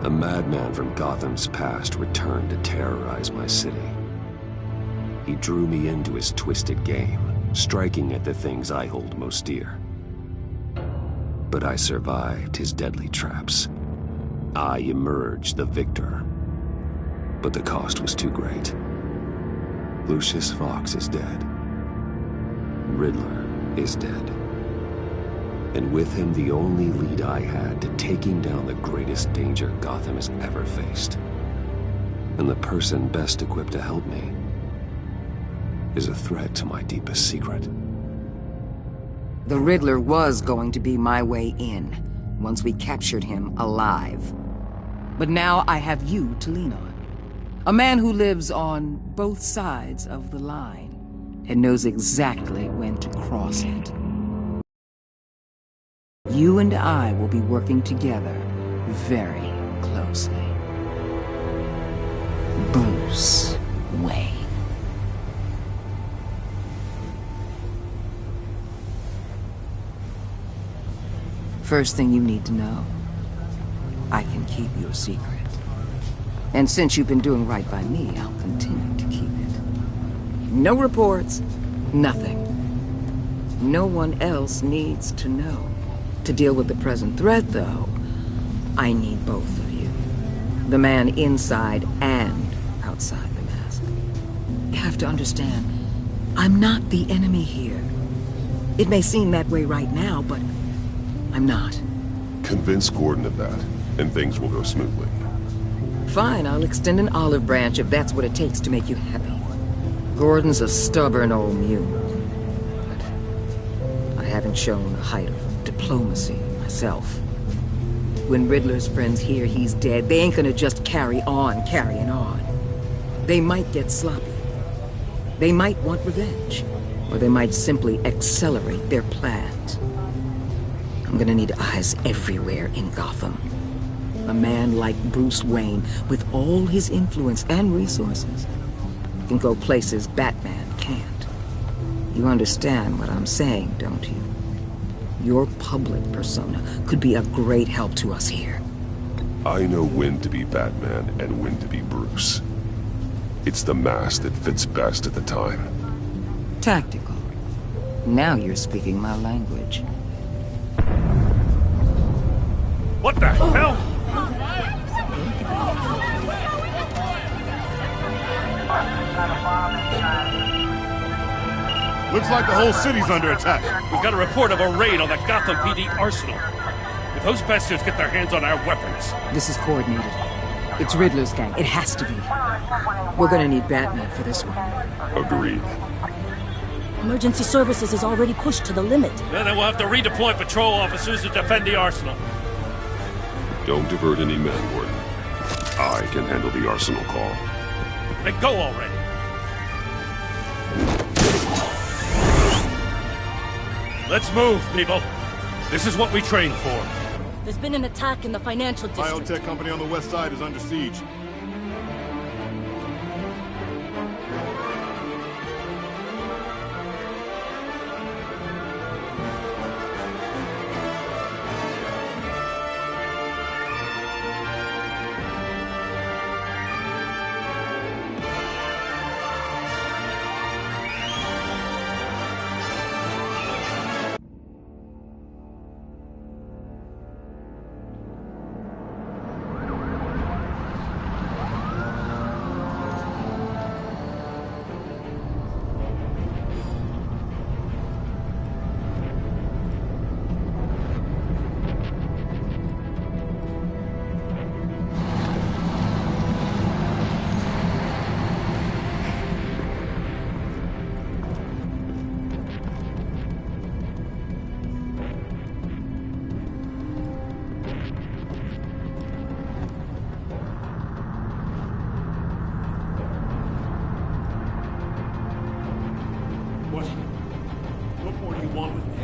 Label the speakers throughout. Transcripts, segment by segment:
Speaker 1: A madman from Gotham's past returned to terrorize my city. He drew me into his twisted game, striking at the things I hold most dear. But I survived his deadly traps. I emerged the victor. But the cost was too great. Lucius Fox is dead. Riddler is dead. And with him, the only lead I had to taking down the greatest danger Gotham has ever faced. And the person best equipped to help me is a threat to my deepest secret.
Speaker 2: The Riddler was going to be my way in, once we captured him alive. But now I have you to lean on. A man who lives on both sides of the line, and knows exactly when to cross it. You and I will be working together very closely. Bruce Wayne. First thing you need to know, I can keep your secret. And since you've been doing right by me, I'll continue to keep it. No reports, nothing. No one else needs to know. To deal with the present threat, though, I need both of you. The man inside and outside the mask. You have to understand, I'm not the enemy here. It may seem that way right now, but I'm not.
Speaker 3: Convince Gordon of that, and things will go smoothly.
Speaker 2: Fine, I'll extend an olive branch if that's what it takes to make you happy. Gordon's a stubborn old mule. But I haven't shown a height of diplomacy myself. When Riddler's friends hear he's dead, they ain't gonna just carry on carrying on. They might get sloppy. They might want revenge. Or they might simply accelerate their plans. I'm gonna need eyes everywhere in Gotham. A man like Bruce Wayne, with all his influence and resources, can go places Batman can't. You understand what I'm saying, don't you? Your public persona could be a great help to us here.
Speaker 3: I know when to be Batman and when to be Bruce. It's the mask that fits best at the time.
Speaker 2: Tactical. Now you're speaking my language.
Speaker 4: What the hell?
Speaker 5: Looks like the whole city's under attack.
Speaker 4: We've got a report of a raid on the Gotham PD arsenal. If those bastards get their hands on our weapons...
Speaker 2: This is coordinated. It's Riddler's gang. It has to be. We're gonna need Batman for this one.
Speaker 3: Agreed.
Speaker 6: Emergency services is already pushed to the limit.
Speaker 4: Then we'll have to redeploy patrol officers to defend the arsenal.
Speaker 3: Don't divert any men, Gordon. I can handle the arsenal call.
Speaker 4: Then go already. Let's move, people. This is what we trained for.
Speaker 6: There's been an attack in the financial district.
Speaker 5: Biotech company on the west side is under siege.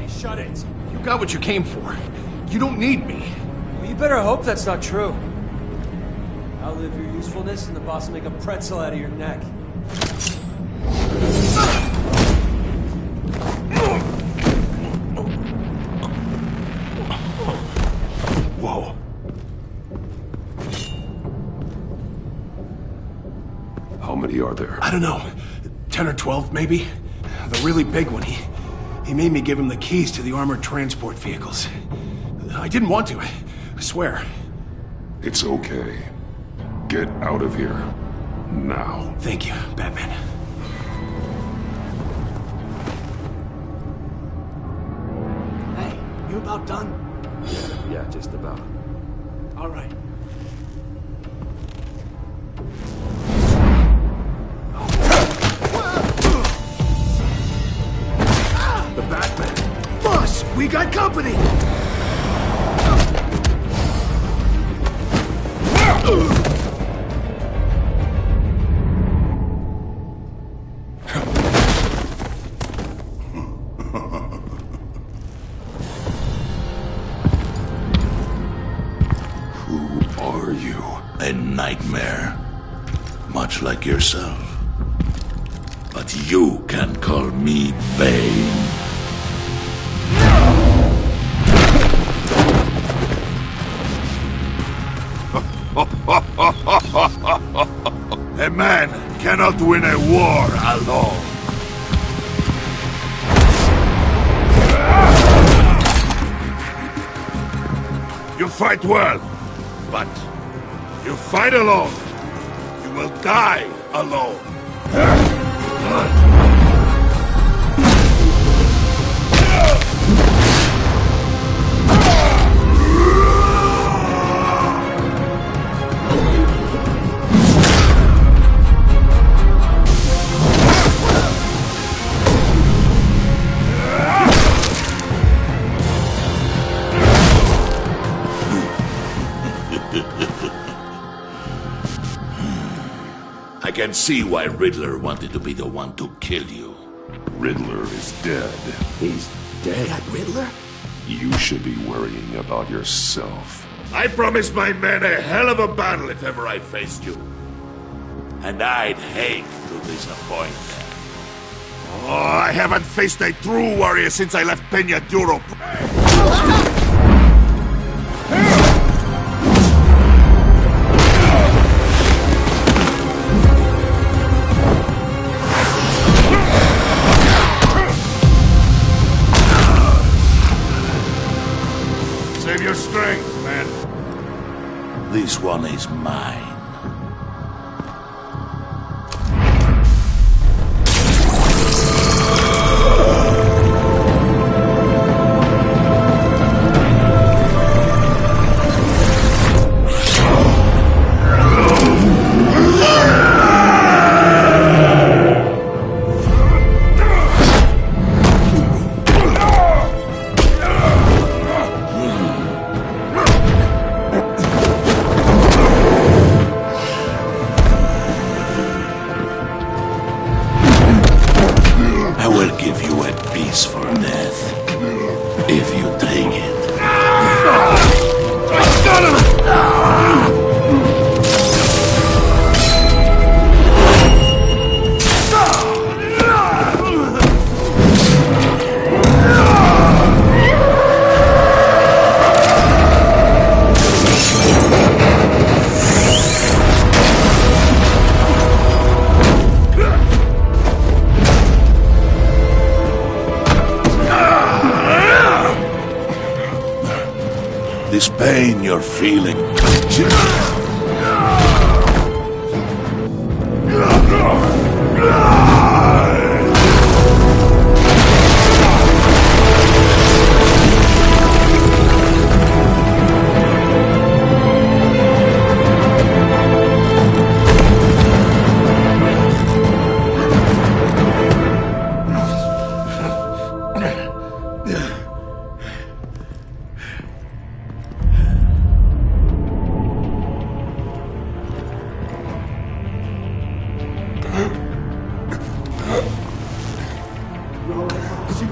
Speaker 7: Shut it.
Speaker 8: You got what you came for. You don't need me.
Speaker 7: Well, you better hope that's not true. Outlive your usefulness and the boss will make a pretzel out of your neck.
Speaker 3: Whoa. many are there?
Speaker 8: I don't know. 10 or 12, maybe? The really big one, he made me give him the keys to the armored transport vehicles. I didn't want to, I swear.
Speaker 3: It's okay. Get out of here. Now.
Speaker 8: Thank you, Batman. Hey, you about done?
Speaker 1: Yeah, just about.
Speaker 8: All right.
Speaker 3: The Batman!
Speaker 8: Boss, we got company!
Speaker 3: Who are you?
Speaker 9: A nightmare. Much like yourself. But you can call me Bane. A man cannot win a war alone. You fight well, but you fight alone. You will die alone. I can see why Riddler wanted to be the one to kill you.
Speaker 3: Riddler is dead.
Speaker 1: He's dead.
Speaker 8: That Riddler?
Speaker 3: You should be worrying about yourself.
Speaker 9: I promised my men a hell of a battle if ever I faced you. And I'd hate to disappoint them. Oh, I haven't faced a true warrior since I left Peña Duro. Save your strength, man. This one is mine. This pain you're feeling.
Speaker 8: Did you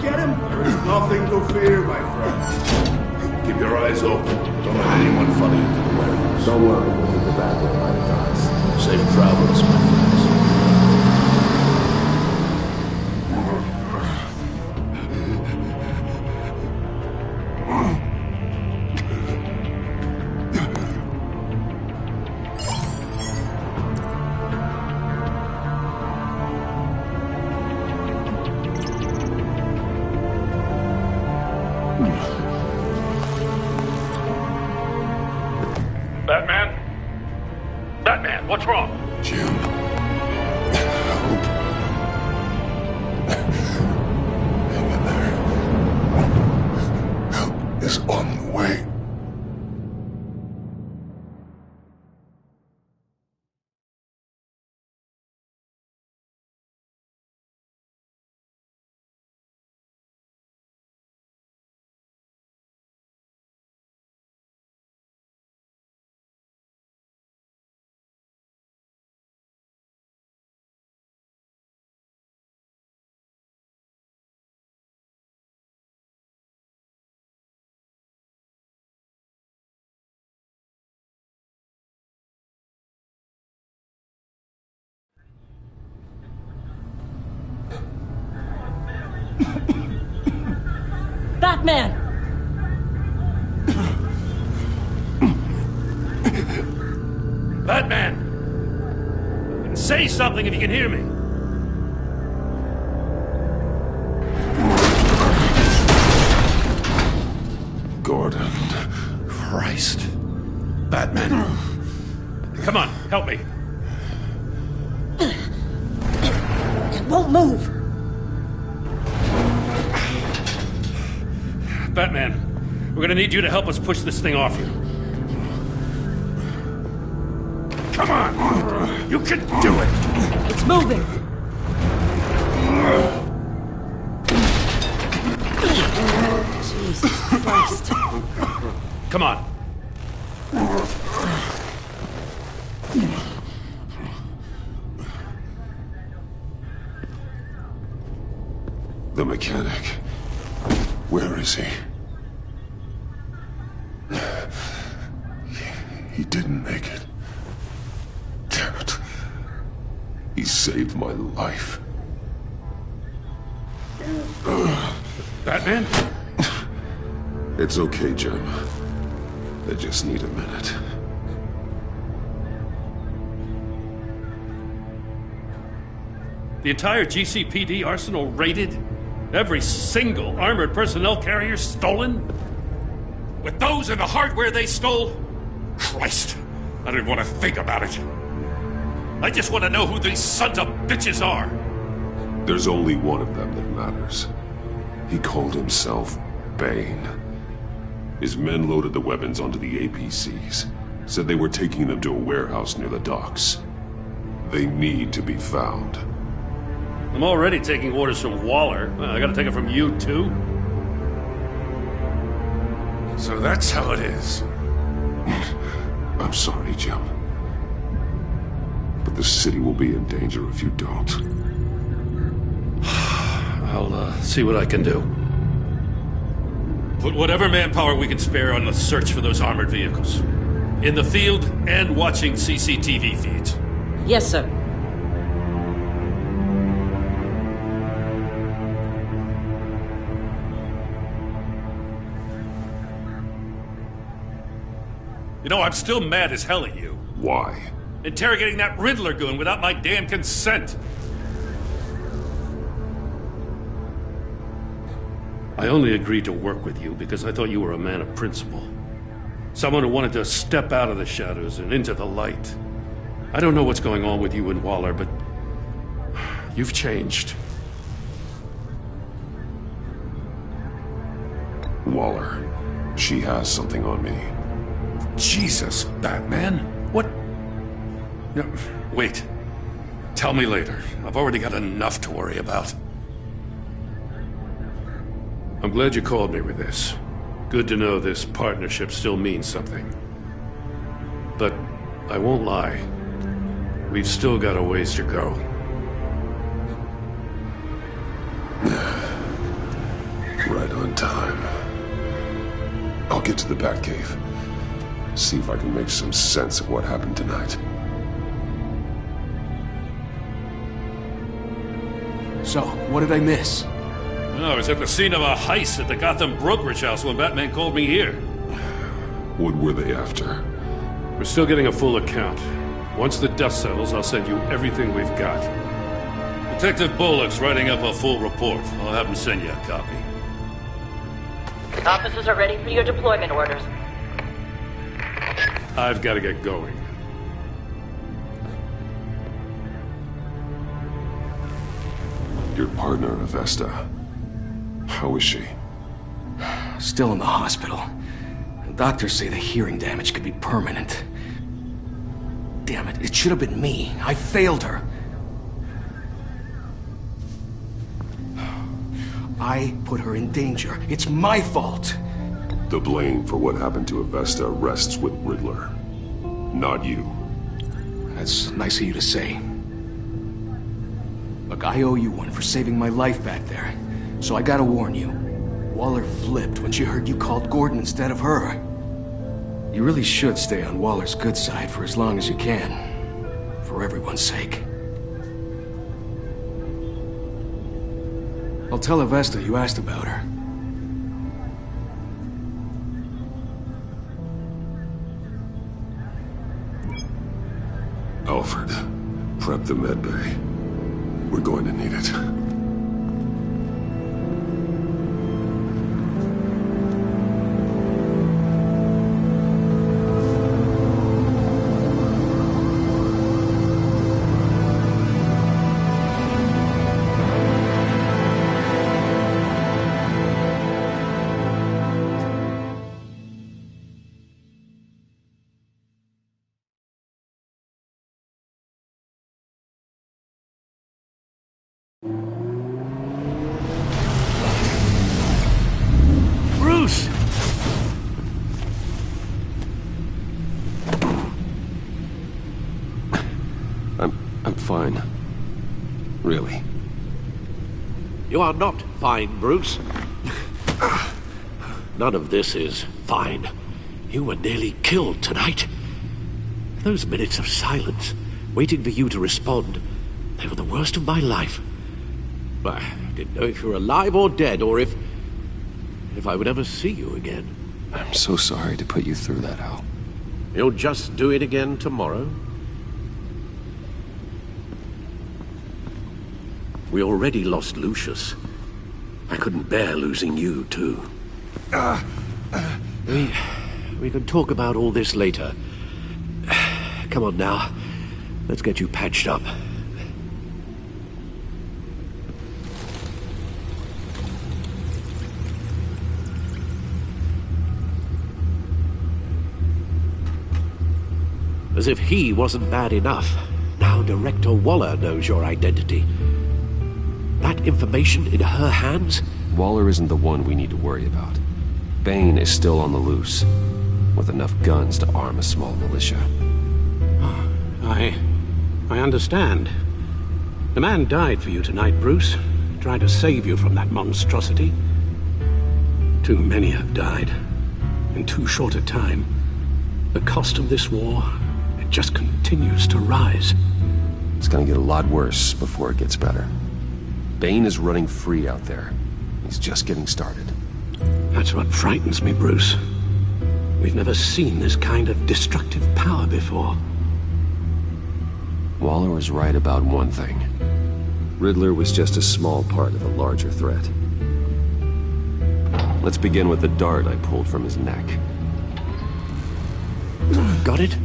Speaker 8: get him?
Speaker 9: There is nothing to fear, my friend. Keep your eyes open. Don't let anyone follow you to the warehouse.
Speaker 1: Don't worry, we'll take the back way by the docks.
Speaker 9: Safe travels, my friends.
Speaker 4: Batman? Batman, what's wrong?
Speaker 3: Jim. Help. Hang in there. Help is on the way.
Speaker 6: Batman!
Speaker 4: Batman! Say something if you can hear me.
Speaker 3: Gordon.
Speaker 4: Christ. Batman. Come on, help me.
Speaker 6: It won't move!
Speaker 4: Batman, we're gonna need you to help us push this thing off you. Come on! You can do it!
Speaker 6: It's moving! Jesus Christ.
Speaker 4: Come on.
Speaker 3: The mechanic. Where is he? He didn't make it. Damn it. He saved my life.
Speaker 4: Batman?
Speaker 3: It's okay, Jim. I just need a minute.
Speaker 4: The entire GCPD arsenal raided? Every single armored personnel carrier stolen? With those and the hardware they stole? Christ, I don't want to think about it. I just want to know who these sons of bitches are.
Speaker 3: There's only one of them that matters. He called himself Bane. His men loaded the weapons onto the APCs. Said they were taking them to a warehouse near the docks. They need to be found.
Speaker 4: I'm already taking orders from Waller. I gotta take it from you, too? So that's how it is.
Speaker 3: I'm sorry, Jim. But the city will be in danger if you don't.
Speaker 4: I'll see what I can do. Put whatever manpower we can spare on the search for those armored vehicles. In the field and watching CCTV feeds.
Speaker 6: Yes, sir.
Speaker 4: You know, I'm still mad as hell at you.
Speaker 3: Why?
Speaker 4: Interrogating that Riddler goon without my damn consent. I only agreed to work with you because I thought you were a man of principle. Someone who wanted to step out of the shadows and into the light. I don't know what's going on with you and Waller, but you've changed.
Speaker 3: Waller. She has something on me.
Speaker 4: Jesus, Batman. What? No, wait. Tell me later. I've already got enough to worry about. I'm glad you called me with this. Good to know this partnership still means something. But I won't lie. We've still got a ways to go.
Speaker 3: Right on time. I'll get to the Batcave. See if I can make some sense of what happened tonight.
Speaker 8: So, what did I miss?
Speaker 4: I was at the scene of a heist at the Gotham brokerage house when Batman called me here.
Speaker 3: What were they after?
Speaker 4: We're still getting a full account. Once the dust settles, I'll send you everything we've got. Detective Bullock's writing up a full report. I'll have him send you a copy.
Speaker 10: Officers are ready for your deployment orders.
Speaker 4: I've got to get going.
Speaker 3: Your partner, Avesta. How is she?
Speaker 8: Still in the hospital. Doctors say the hearing damage could be permanent. Damn it, it should have been me. I failed her. I put her in danger. It's my fault.
Speaker 3: The blame for what happened to Avesta rests with Riddler, not you.
Speaker 8: That's nice of you to say. Look, I owe you one for saving my life back there. So I gotta warn you. Waller flipped when she heard you called Gordon instead of her. You really should stay on Waller's good side for as long as you can. For everyone's sake. I'll tell Avesta you asked about her.
Speaker 3: Alfred, prep the med bay. We're going to need it.
Speaker 4: Bruce!
Speaker 1: I'm fine. Really.
Speaker 10: You are not fine, Bruce. None of this is fine. You were nearly killed tonight. Those minutes of silence, waiting for you to respond, they were the worst of my life. I didn't know if you were alive or dead, or if I would ever see you again.
Speaker 1: I'm so sorry to put you through that, Al.
Speaker 10: You'll just do it again tomorrow? We already lost Lucius. I couldn't bear losing you, too. We can talk about all this later. Come on now. Let's get you patched up. As if he wasn't bad enough, now Director Waller knows your identity. That information in her hands?
Speaker 1: Waller isn't the one we need to worry about. Bane is still on the loose, with enough guns to arm a small militia.
Speaker 10: I understand. The man died for you tonight, Bruce. Trying to save you from that monstrosity. Too many have died. In too short a time. The cost of this war, it just continues to rise.
Speaker 1: It's gonna get a lot worse before it gets better. Bane is running free out there. He's just getting started.
Speaker 10: That's what frightens me, Bruce. We've never seen this kind of destructive power before.
Speaker 1: Waller was right about one thing. Riddler was just a small part of a larger threat. Let's begin with the dart I pulled from his neck.
Speaker 10: Got it?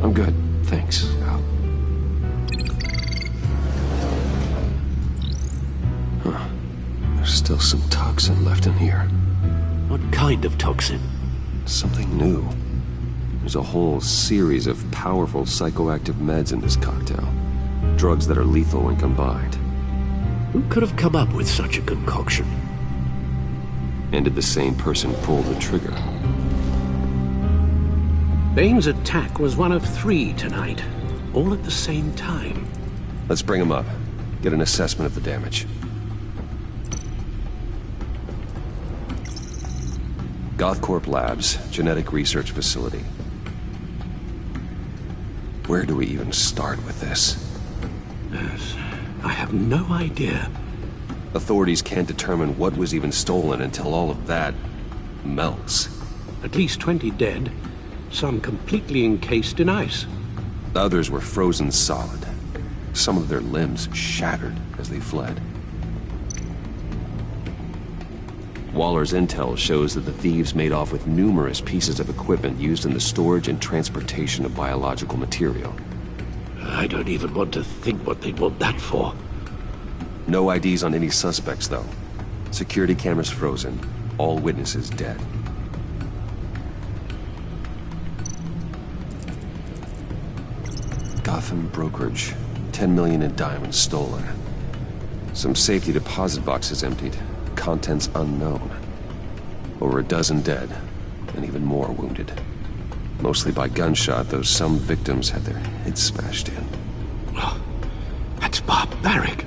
Speaker 1: I'm good, thanks, Al. Huh. There's still some toxin left in here.
Speaker 10: What kind of toxin?
Speaker 1: Something new. There's a whole series of powerful psychoactive meds in this cocktail. Drugs that are lethal when combined.
Speaker 10: Who could have come up with such a concoction?
Speaker 1: And did the same person pull the trigger?
Speaker 10: Bane's attack was one of 3 tonight, all at the same time.
Speaker 1: Let's bring him up. Get an assessment of the damage. Gothcorp Labs, genetic research facility. Where do we even start with this?
Speaker 10: Yes, I have no idea.
Speaker 1: Authorities can't determine what was even stolen until all of that melts.
Speaker 10: At least 20 dead, some completely encased in ice.
Speaker 1: Others were frozen solid. Some of their limbs shattered as they fled. Waller's intel shows that the thieves made off with numerous pieces of equipment used in the storage and transportation of biological material.
Speaker 10: I don't even want to think what they'd want that for.
Speaker 1: No IDs on any suspects, though. Security cameras frozen. All witnesses dead. Gotham brokerage. 10 million in diamonds stolen. Some safety deposit boxes emptied. Contents unknown. Over a dozen dead, and even more wounded. Mostly by gunshot, though some victims had their heads smashed in.
Speaker 10: Oh, that's barbaric.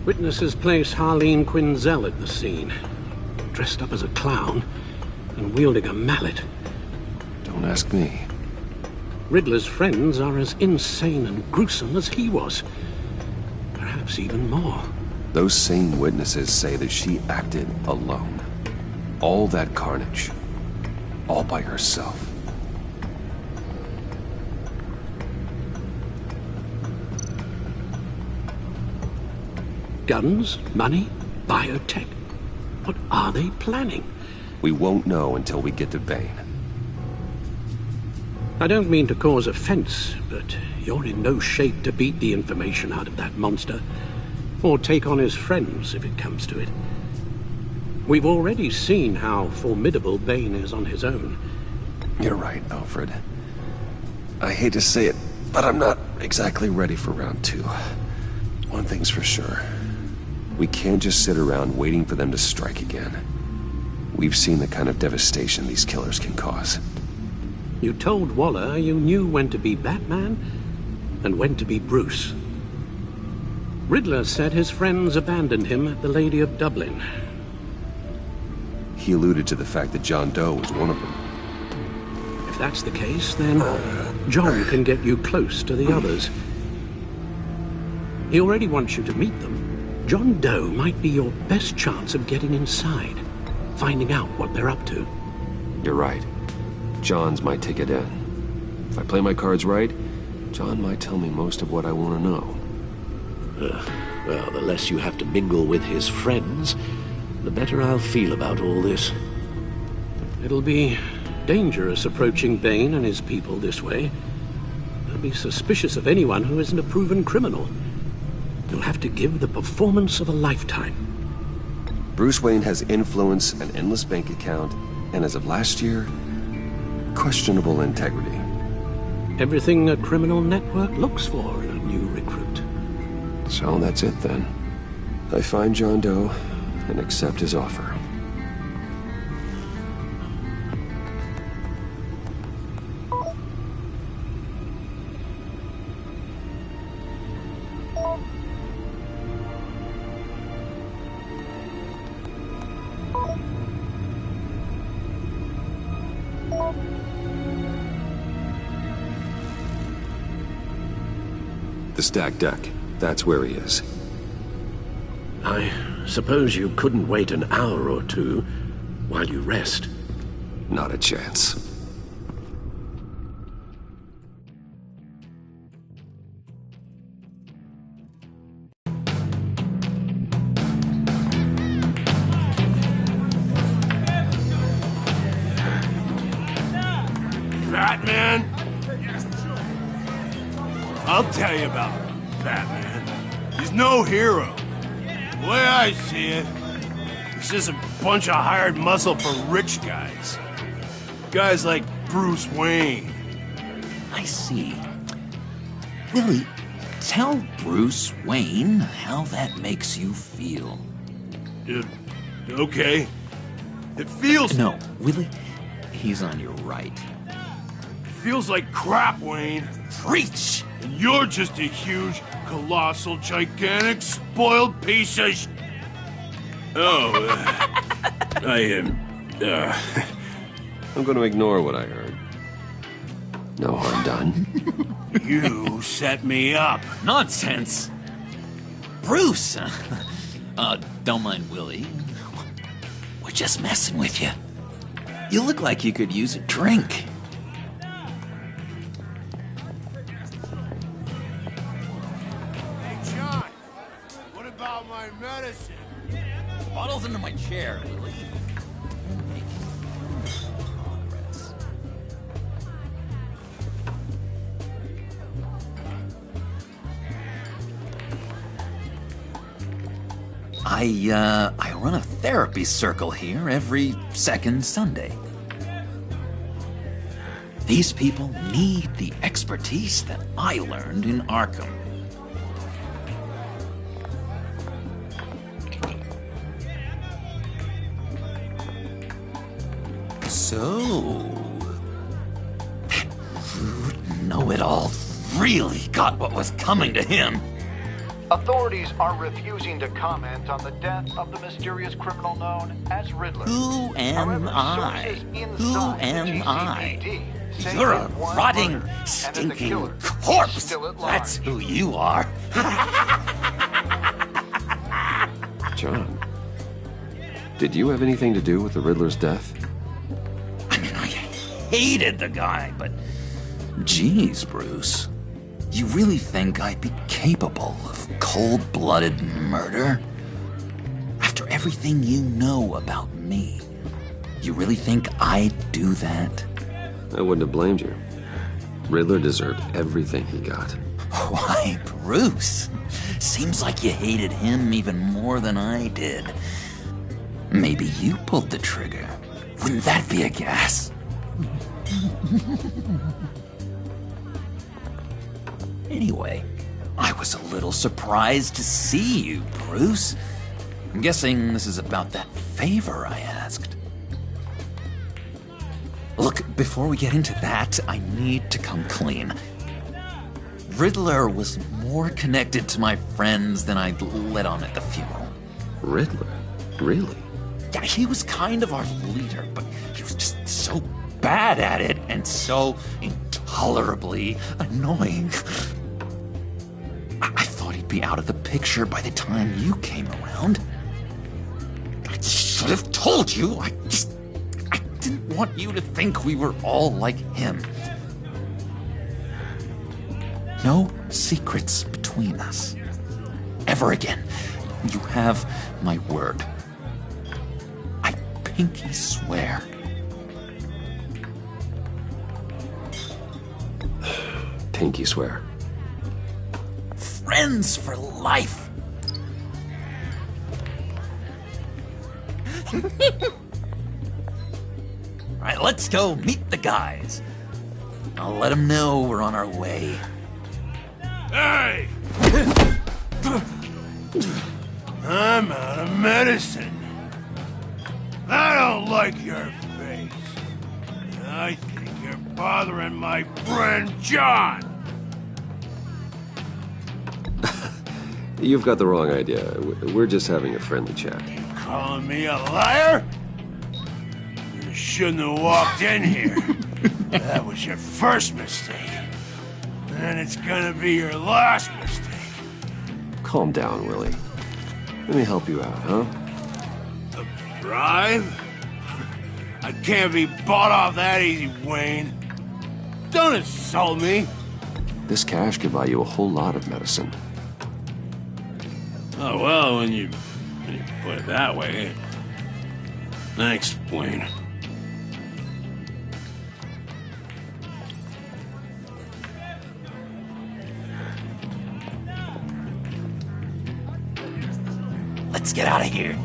Speaker 10: Witnesses place Harleen Quinzel at the scene, dressed up as a clown and wielding a mallet.
Speaker 1: Don't ask me.
Speaker 10: Riddler's friends are as insane and gruesome as he was. Perhaps even more.
Speaker 1: Those same witnesses say that she acted alone. All that carnage. All by herself.
Speaker 10: Guns, money, biotech. What are they planning?
Speaker 1: We won't know until we get to Bane.
Speaker 10: I don't mean to cause offense, but you're in no shape to beat the information out of that monster. Or take on his friends, if it comes to it. We've already seen how formidable Bane is on his own.
Speaker 1: You're right, Alfred. I hate to say it, but I'm not exactly ready for round 2. One thing's for sure. We can't just sit around waiting for them to strike again. We've seen the kind of devastation these killers can cause.
Speaker 10: You told Waller you knew when to be Batman and when to be Bruce. Riddler said his friends abandoned him at the Lady of Dublin.
Speaker 1: He alluded to the fact that John Doe was one of them.
Speaker 10: If that's the case, then John can get you close to the others. He already wants you to meet them. John Doe might be your best chance of getting inside, finding out what they're up to.
Speaker 1: You're right. John's my ticket in. If I play my cards right, John might tell me most of what I want to know.
Speaker 10: Well, the less you have to mingle with his friends, the better I'll feel about all this. It'll be dangerous approaching Bane and his people this way. They'll be suspicious of anyone who isn't a proven criminal. You'll have to give the performance of a lifetime.
Speaker 1: Bruce Wayne has influence, an endless bank account, and as of last year, questionable integrity.
Speaker 10: Everything a criminal network looks for in a new recruit.
Speaker 1: So that's it then. I find John Doe and accept his offer. The stacked deck. That's where he is.
Speaker 10: I suppose you couldn't wait an hour or two while you rest?
Speaker 1: Not a chance.
Speaker 5: Batman? I'll tell you about Batman. He's no hero. The way I see it, he's just a bunch of hired muscle for rich guys. Guys like Bruce Wayne.
Speaker 11: I see. Willie, tell Bruce Wayne how that makes you feel.
Speaker 5: Okay. It feels...
Speaker 11: No, Willie, he's on your right.
Speaker 5: It feels like crap, Wayne.
Speaker 11: Preach!
Speaker 5: And you're just a huge, colossal, gigantic, spoiled piece of sh... Oh, I am...
Speaker 1: I'm going to ignore what I heard. No harm done.
Speaker 5: You set me up.
Speaker 11: Nonsense! Bruce! Don't mind Willie. We're just messing with you. You look like you could use a drink. Bottles under my chair, Lily. I run a therapy circle here every second Sunday. These people need the expertise that I learned in Arkham. So, that rude know-it-all really got what was coming to him.
Speaker 12: Authorities are refusing to comment on the death of the mysterious criminal known as Riddler.
Speaker 11: Who am I? Who am I?
Speaker 12: say
Speaker 11: You're a
Speaker 12: one
Speaker 11: rotting,
Speaker 12: murder, and that the
Speaker 11: stinking
Speaker 12: killer
Speaker 11: corpse.
Speaker 12: is still at large.
Speaker 11: That's who you are.
Speaker 1: John, did you have anything to do with the Riddler's death?
Speaker 11: I mean, I hated the guy, but... Geez, Bruce. You really think I'd be capable of cold-blooded murder? After everything you know about me, you really think I'd do that?
Speaker 1: I wouldn't have blamed you. Riddler deserved everything he got.
Speaker 11: Why, Bruce? Seems like you hated him even more than I did. Maybe you pulled the trigger. Wouldn't that be a gas? Anyway, I was a little surprised to see you, Bruce. I'm guessing this is about that favor I asked. Look, before we get into that, I need to come clean. Riddler was more connected to my friends than I'd let on at the funeral.
Speaker 1: Riddler? Really?
Speaker 11: Yeah, he was kind of our leader, but he was just so bad at it and so intolerably annoying. I thought he'd be out of the picture by the time you came around. I should have told you. I didn't want you to think we were all like him. No secrets between us. Ever again. You have my word. I pinky swear.
Speaker 1: Pinky swear.
Speaker 11: Friends for life. All right, let's go meet the guys. I'll let them know we're on our way.
Speaker 5: Hey! I'm out of medicine. I don't like your face. I think you're bothering my friend John.
Speaker 1: You've got the wrong idea. We're just having a friendly chat.
Speaker 5: Calling me a liar? You shouldn't have walked in here. That was your first mistake. And it's gonna be your last mistake.
Speaker 1: Calm down, Willie. Let me help you out, huh?
Speaker 5: A bribe? I can't be bought off that easy, Wayne. Don't insult me.
Speaker 1: This cash could buy you a whole lot of medicine.
Speaker 5: Oh, well, when you put it that way. Thanks, Wayne.
Speaker 11: Let's get out of here.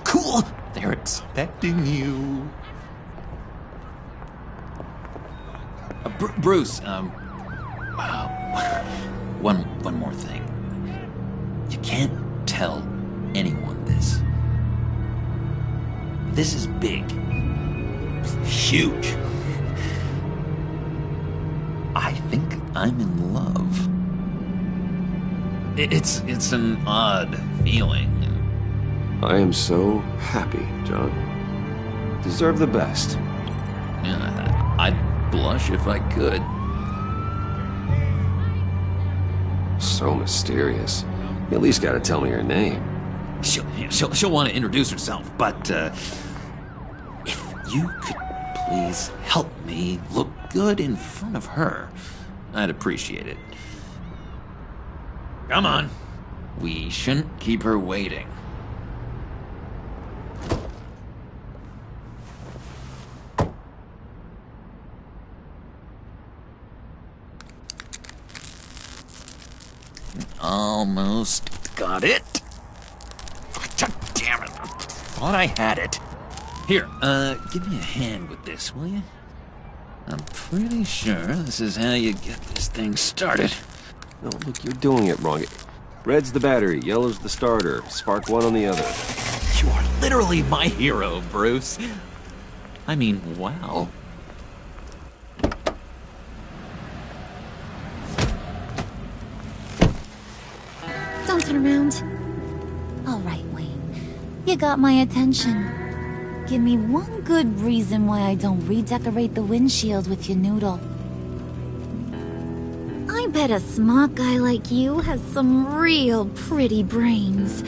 Speaker 11: Cool. They're expecting you. Bruce, one more thing. You can't tell anyone this. This is big. Huge. I think I'm in love. It's an odd feeling.
Speaker 1: I am so happy, John. Deserve the best.
Speaker 11: Yeah, I'd blush if I could.
Speaker 1: So mysterious. You at least gotta tell me your name.
Speaker 11: She'll want to introduce herself, but, if you could please help me look good in front of her, I'd appreciate it. Come on. We shouldn't keep her waiting. Almost got it. God damn it. I thought I had it. Here, give me a hand with this, will you? I'm pretty sure this is how you get this thing started.
Speaker 1: No, look, you're doing it wrong. Red's the battery, yellow's the starter. Spark one on the other.
Speaker 11: You are literally my hero, Bruce. I mean, wow.
Speaker 13: Don't turn around. All right, Wayne. You got my attention. Give me one good reason why I don't redecorate the windshield with your noodle. I bet a smart guy like you has some real pretty brains.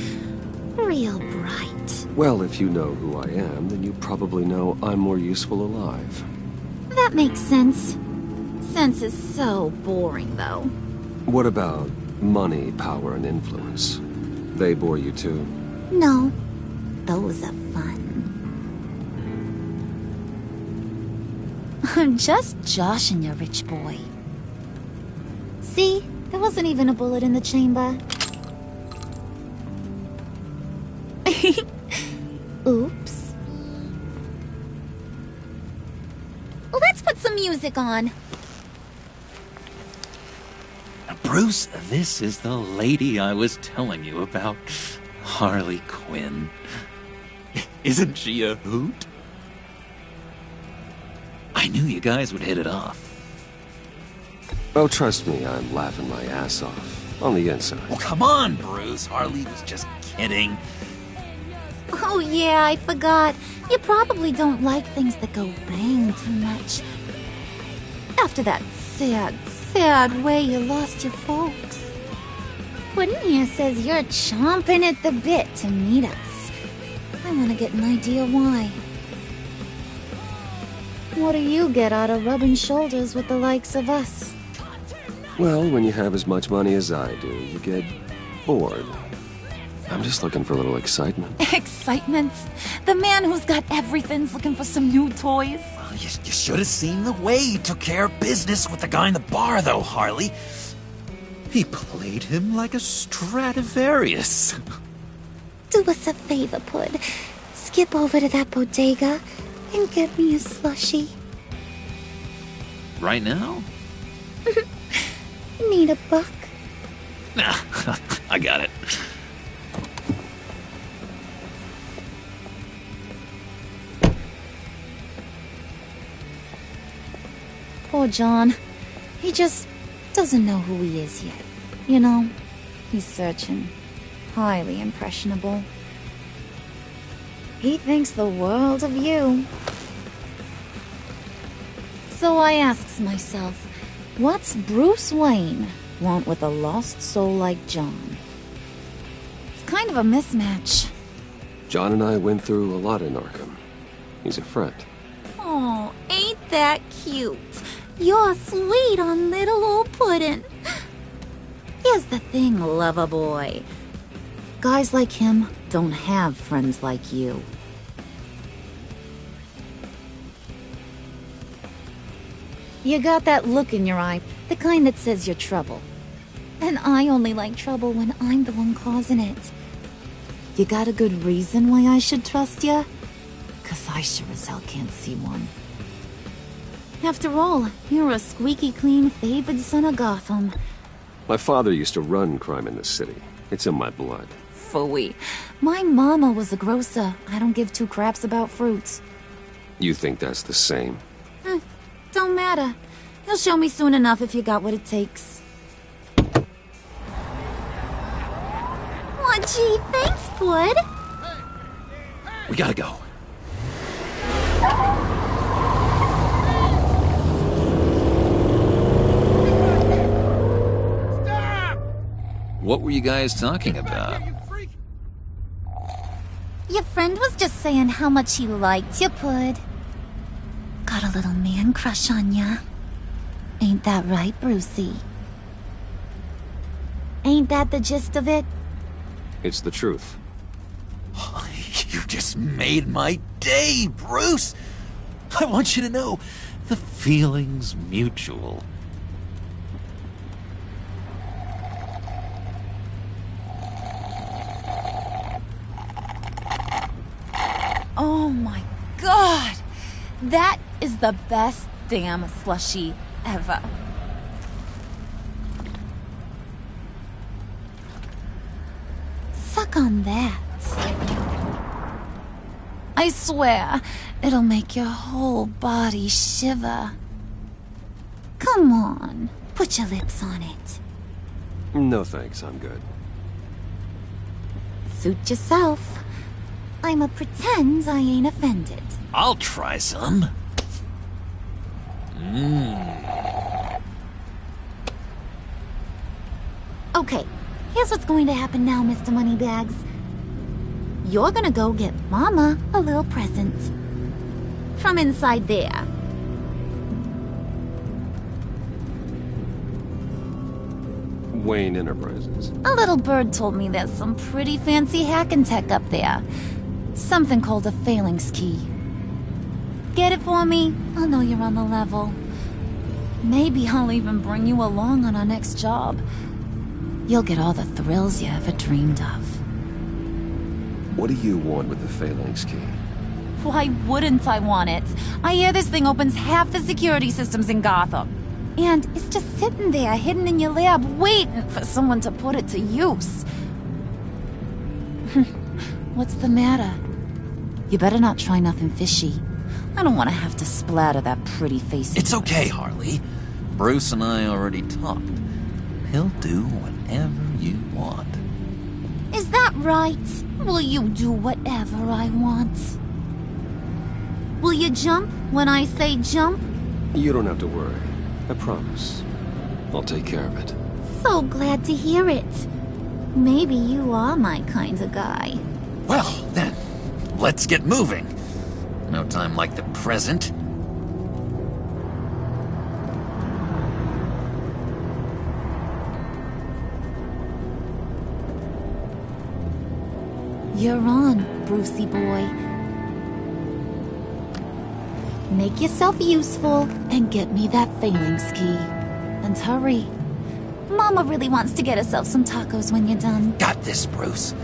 Speaker 13: Real bright.
Speaker 1: Well, if you know who I am, then you probably know I'm more useful alive.
Speaker 13: That makes sense. Sense is so boring, though.
Speaker 1: What about money, power, and influence? They bore you too?
Speaker 13: No. Those are fun. I'm just joshing you, rich boy. See? There wasn't even a bullet in the chamber. Oops. Let's put some music on.
Speaker 11: Bruce, this is the lady I was telling you about. Harley Quinn. Isn't she a hoot? I knew you guys would hit it off.
Speaker 1: Oh, trust me, I'm laughing my ass off. On the inside.
Speaker 11: Oh, come on, Bruce. Harley was just kidding.
Speaker 13: Oh yeah, I forgot. You probably don't like things that go bang too much. After that sad way you lost your folks. Puddin' here says you're chomping at the bit to meet us. I want to get an idea why. What do you get out of rubbing shoulders with the likes of us?
Speaker 1: Well, when you have as much money as I do, you get bored. I'm just looking for a little excitement.
Speaker 13: Excitement? The man who's got everything's looking for some new toys?
Speaker 11: Well, you should have seen the way he took care of business with the guy in the bar, though, Harley. He played him like a Stradivarius.
Speaker 13: Do us a favor, Pud. Skip over to that bodega and get me a slushie.
Speaker 11: Right now?
Speaker 13: Need a buck?
Speaker 11: Nah, I got it.
Speaker 13: Poor John. He just doesn't know who he is yet. You know, he's searching. Highly impressionable. He thinks the world of you. So I asks myself, what's Bruce Wayne want with a lost soul like John? It's kind of a mismatch.
Speaker 1: John and I went through a lot in Arkham. He's a friend.
Speaker 13: Oh, ain't that cute? You're sweet on little old Puddin'. Here's the thing, lover boy. Guys like him don't have friends like you. You got that look in your eye, the kind that says you're trouble. And I only like trouble when I'm the one causing it. You got a good reason why I should trust you? 'Cause I sure as hell can't see one. After all, you're a squeaky clean favored son of Gotham.
Speaker 1: My father used to run crime in this city. It's in my blood.
Speaker 13: Phooey. My mama was a grocer. I don't give two craps about fruits.
Speaker 1: You think that's the same?
Speaker 13: Don't matter. You'll show me soon enough if you got what it takes. Aw, gee, thanks, Bud.
Speaker 11: We gotta go. What were you guys talking about?
Speaker 13: Your friend was just saying how much he liked you, Pud. Got a little man crush on ya. Ain't that right, Brucey? Ain't that the gist of it?
Speaker 1: It's the truth.
Speaker 11: You just made my day, Bruce! I want you to know, the feeling's mutual.
Speaker 14: Oh my god! That is the best damn slushie ever.
Speaker 13: Suck on that.
Speaker 14: I swear, it'll make your whole body shiver.
Speaker 13: Come on, put your lips on it.
Speaker 1: No thanks, I'm good.
Speaker 13: Suit yourself. I'ma pretend I ain't offended.
Speaker 11: I'll try some.
Speaker 13: Okay, here's what's going to happen now, Mr. Moneybags. You're gonna go get Mama a little present. From inside there.
Speaker 1: Wayne Enterprises.
Speaker 14: A little bird told me there's some pretty fancy hacking tech up there. Something called a phalanx key. Get it for me? I'll know you're on the level. Maybe I'll even bring you along on our next job. You'll get all the thrills you ever dreamed of.
Speaker 1: What do you want with the phalanx key?
Speaker 14: Why wouldn't I want it? I hear this thing opens half the security systems in Gotham.
Speaker 13: And it's just sitting there, hidden in your lab,
Speaker 14: Waiting for someone to put it to use. What's the matter? You better not try nothing fishy. I don't want to have to splatter that pretty face.
Speaker 11: It's okay, Harley. Bruce and I already talked. He'll do whatever you want.
Speaker 13: Is that right? Will you do whatever I want? Will you jump when I say jump?
Speaker 1: You don't have to worry. I promise. I'll take care of it.
Speaker 13: So glad to hear it. Maybe you are my kind of guy.
Speaker 11: Well, then, let's get moving. No time like the present.
Speaker 14: You're on, Brucey boy.
Speaker 13: Make yourself useful
Speaker 14: and get me that phalanx key. And hurry.
Speaker 13: Mama really wants to get herself some tacos when you're done.
Speaker 11: Got this, Bruce.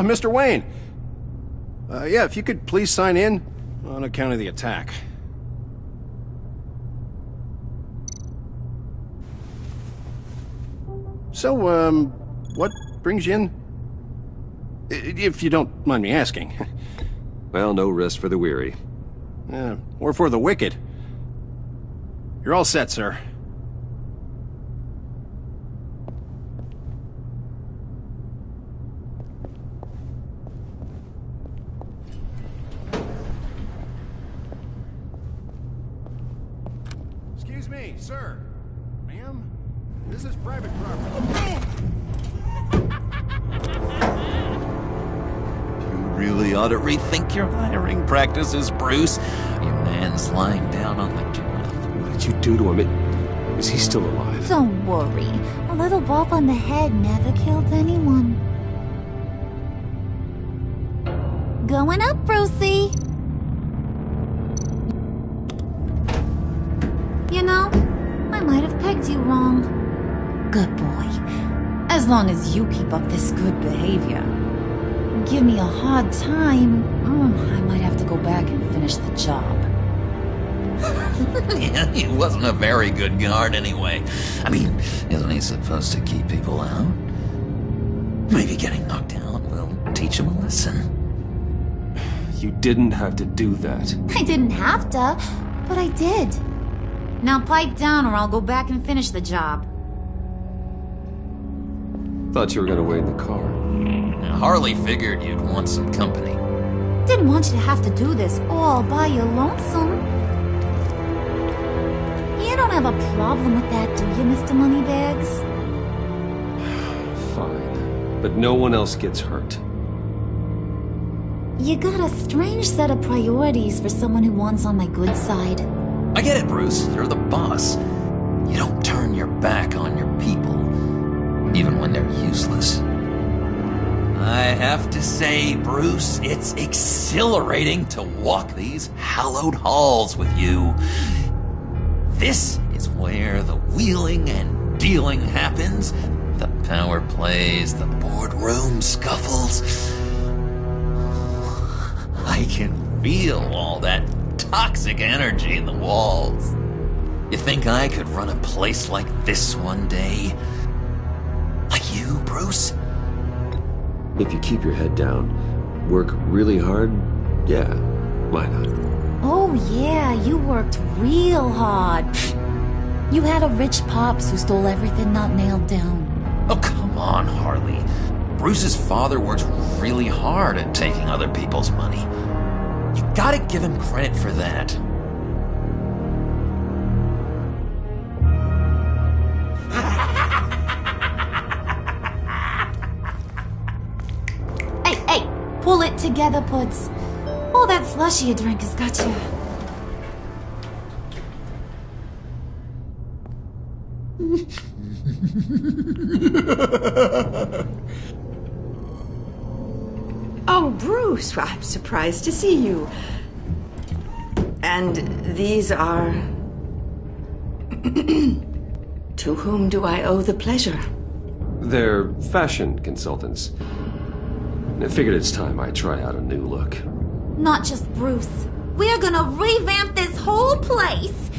Speaker 15: Mr. Wayne. Yeah, if you could please sign in on account of the attack. So, what brings you in? If you don't mind me asking.
Speaker 1: Well, no rest for the weary.
Speaker 15: Or for the wicked. You're all set, sir. Excuse me, sir. Ma'am? This is private property.
Speaker 11: You really ought to rethink your hiring practices, Bruce. Your man's lying down on the job.
Speaker 1: What did you do to him? Is he still alive?
Speaker 13: Don't worry. A little bump on the head never killed anyone. Going up, Brucey. You know, I might have pegged you wrong.
Speaker 14: Good boy. As long as you keep up this good behavior. Give me a hard time, I might have to go back and finish the job.
Speaker 11: Yeah, he wasn't a very good guard anyway. I mean, isn't he supposed to keep people out? Maybe getting knocked out will teach him a lesson.
Speaker 15: You didn't have to do that.
Speaker 14: I didn't have to, but I did. Now pipe down or I'll go back and finish the job.
Speaker 15: Thought you were gonna wait in the car.
Speaker 11: Now, Harley figured you'd want some company.
Speaker 14: Didn't want you to have to do this all by your lonesome. You don't have a problem with that, do you, Mr. Moneybags?
Speaker 15: Fine. But no one else gets hurt.
Speaker 14: You got a strange set of priorities for someone who wants on my good side.
Speaker 11: I get it, Bruce. You're the boss. You don't turn your back on your people, even when they're useless. I have to say, Bruce, it's exhilarating to walk these hallowed halls with you. This is where the wheeling and dealing happens, the power plays, the boardroom scuffles. I can feel all that toxic energy in the walls. You think I could run a place like this one day? Like you, Bruce?
Speaker 1: If you keep your head down, work really hard, yeah, why not?
Speaker 14: Oh yeah, you worked real hard. You had a rich pops who stole everything not nailed down.
Speaker 11: Oh, come on, Harley. Bruce's father worked really hard at taking other people's money. You gotta give him credit for that.
Speaker 14: Hey, pull it together, Puds. All that slushy you drink has got you.
Speaker 16: Oh, Bruce, I'm surprised to see you. And these are... To whom do I owe the pleasure?
Speaker 1: They're fashion consultants. I figured it's time I try out a new look.
Speaker 14: Not just Bruce. We're gonna revamp this whole place.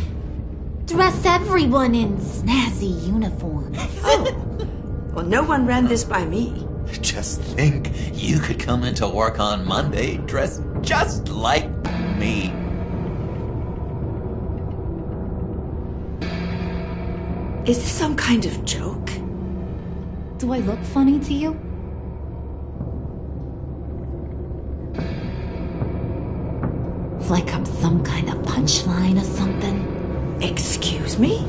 Speaker 14: Dress everyone in snazzy uniforms.
Speaker 16: Oh, well, no one ran this by me.
Speaker 11: Just think, you could come into work on Monday dressed just like me.
Speaker 16: Is this some kind of joke?
Speaker 14: Do I look funny to you? Like I'm some kind of punchline or something?
Speaker 16: Excuse me?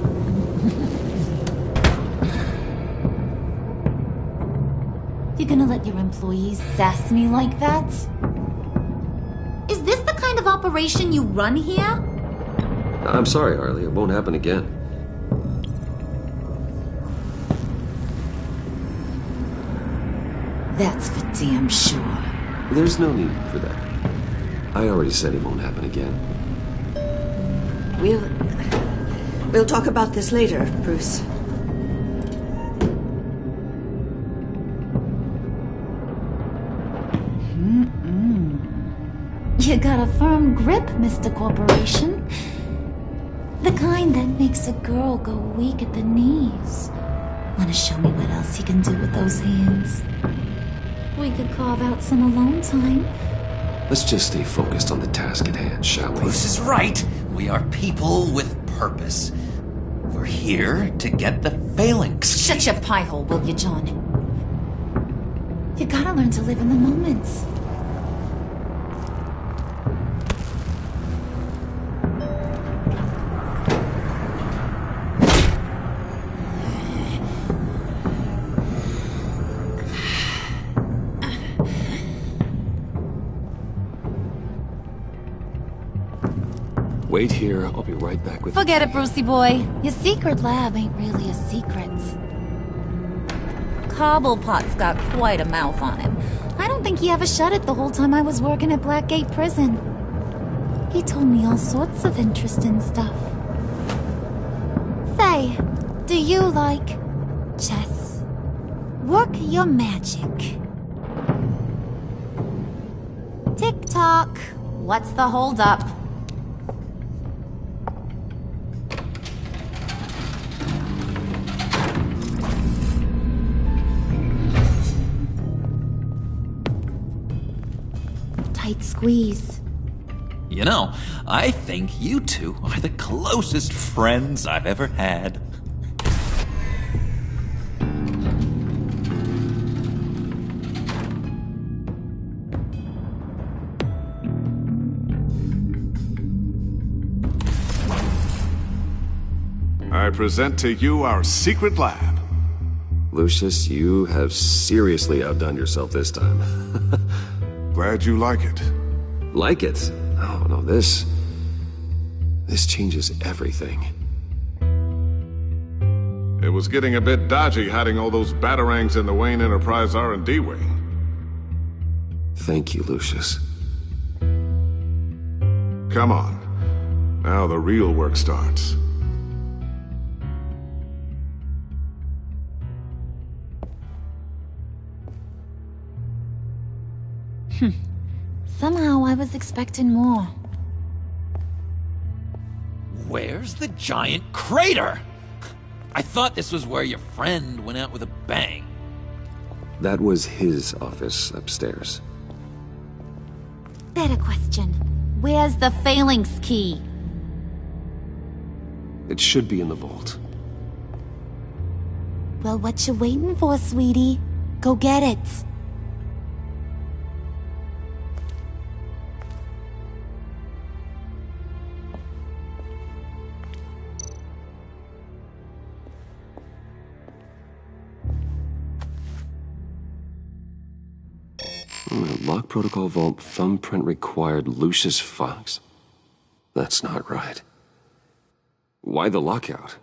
Speaker 14: You gonna let your employees sass me like that? Is this the kind of operation you run here?
Speaker 1: I'm sorry, Harley. It won't happen again.
Speaker 2: That's for damn sure.
Speaker 1: There's no need for that. I already said it won't happen again.
Speaker 16: We'll talk about this later, Bruce.
Speaker 14: You got a firm grip, Mr. Corporation. The kind that makes a girl go weak at the knees. Wanna show me what else you can do with those hands? We could carve out some alone time.
Speaker 1: Let's just stay focused on the task at hand, shall we?
Speaker 11: Bruce is right. We are people with purpose. We're here to get the phalanx.
Speaker 14: Shut your pie hole, will you, John? You gotta learn to live in the moment.
Speaker 1: Wait here. I'll be right back with
Speaker 14: Forget it, Brucey boy. Your secret lab ain't really a secret. Cobblepot's got quite a mouth on him. I don't think he ever shut it the whole time I was working at Blackgate Prison. He told me all sorts of interesting stuff. Say, do you like chess? Work your magic. Tick-tock. What's the holdup?
Speaker 13: tight squeeze.
Speaker 11: You know, I think you two are the closest friends I've ever had.
Speaker 3: I present to you our secret lab.
Speaker 1: Lucius, you have seriously outdone yourself this time.
Speaker 3: Glad you like it.
Speaker 1: Like it? Oh, no, this changes everything.
Speaker 3: It was getting a bit dodgy hiding all those batarangs in the Wayne Enterprise R&D wing.
Speaker 1: Thank you, Lucius.
Speaker 3: Come on. Now the real work starts.
Speaker 13: Somehow I was expecting more.
Speaker 11: Where's the giant crater? I thought this was where your friend went out with a bang.
Speaker 1: That was his office upstairs.
Speaker 13: Better question. Where's the phalanx key?
Speaker 1: It should be in the vault.
Speaker 13: Well, what you waiting for, sweetie? Go get it.
Speaker 1: Lock protocol vault thumbprint required Lucius Fox? That's not right. Why the lockout?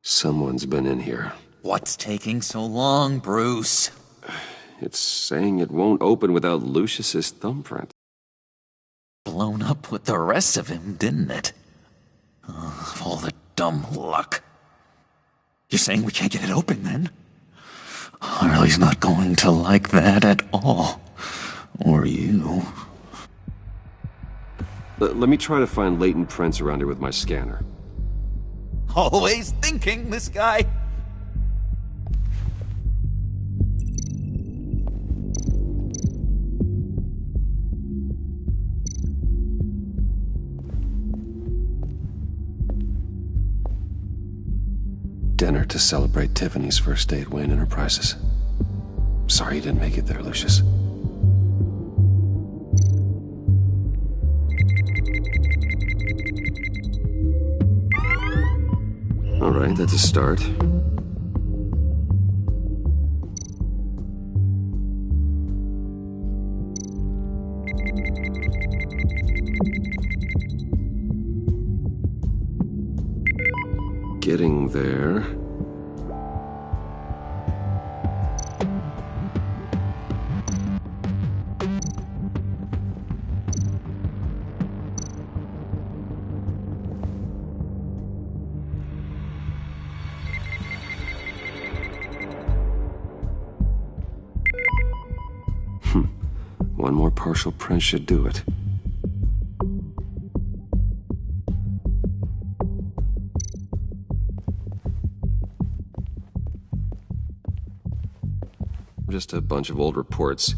Speaker 1: Someone's been in here.
Speaker 11: What's taking so long, Bruce?
Speaker 1: It's saying it won't open without Lucius's thumbprint.
Speaker 11: Blown up with the rest of him, didn't it? Oh, all the dumb luck. You're saying we can't get it open, then? Harley's not going to like that at all. Or you.
Speaker 1: Let me try to find latent prints around here with my scanner.
Speaker 11: Always thinking, this guy.
Speaker 1: Dinner to celebrate Tiffany's first day at Wayne Enterprises. Sorry you didn't make it there, Lucius. All right, that's a start. Getting there. One more partial print should do it. Just a bunch of old reports.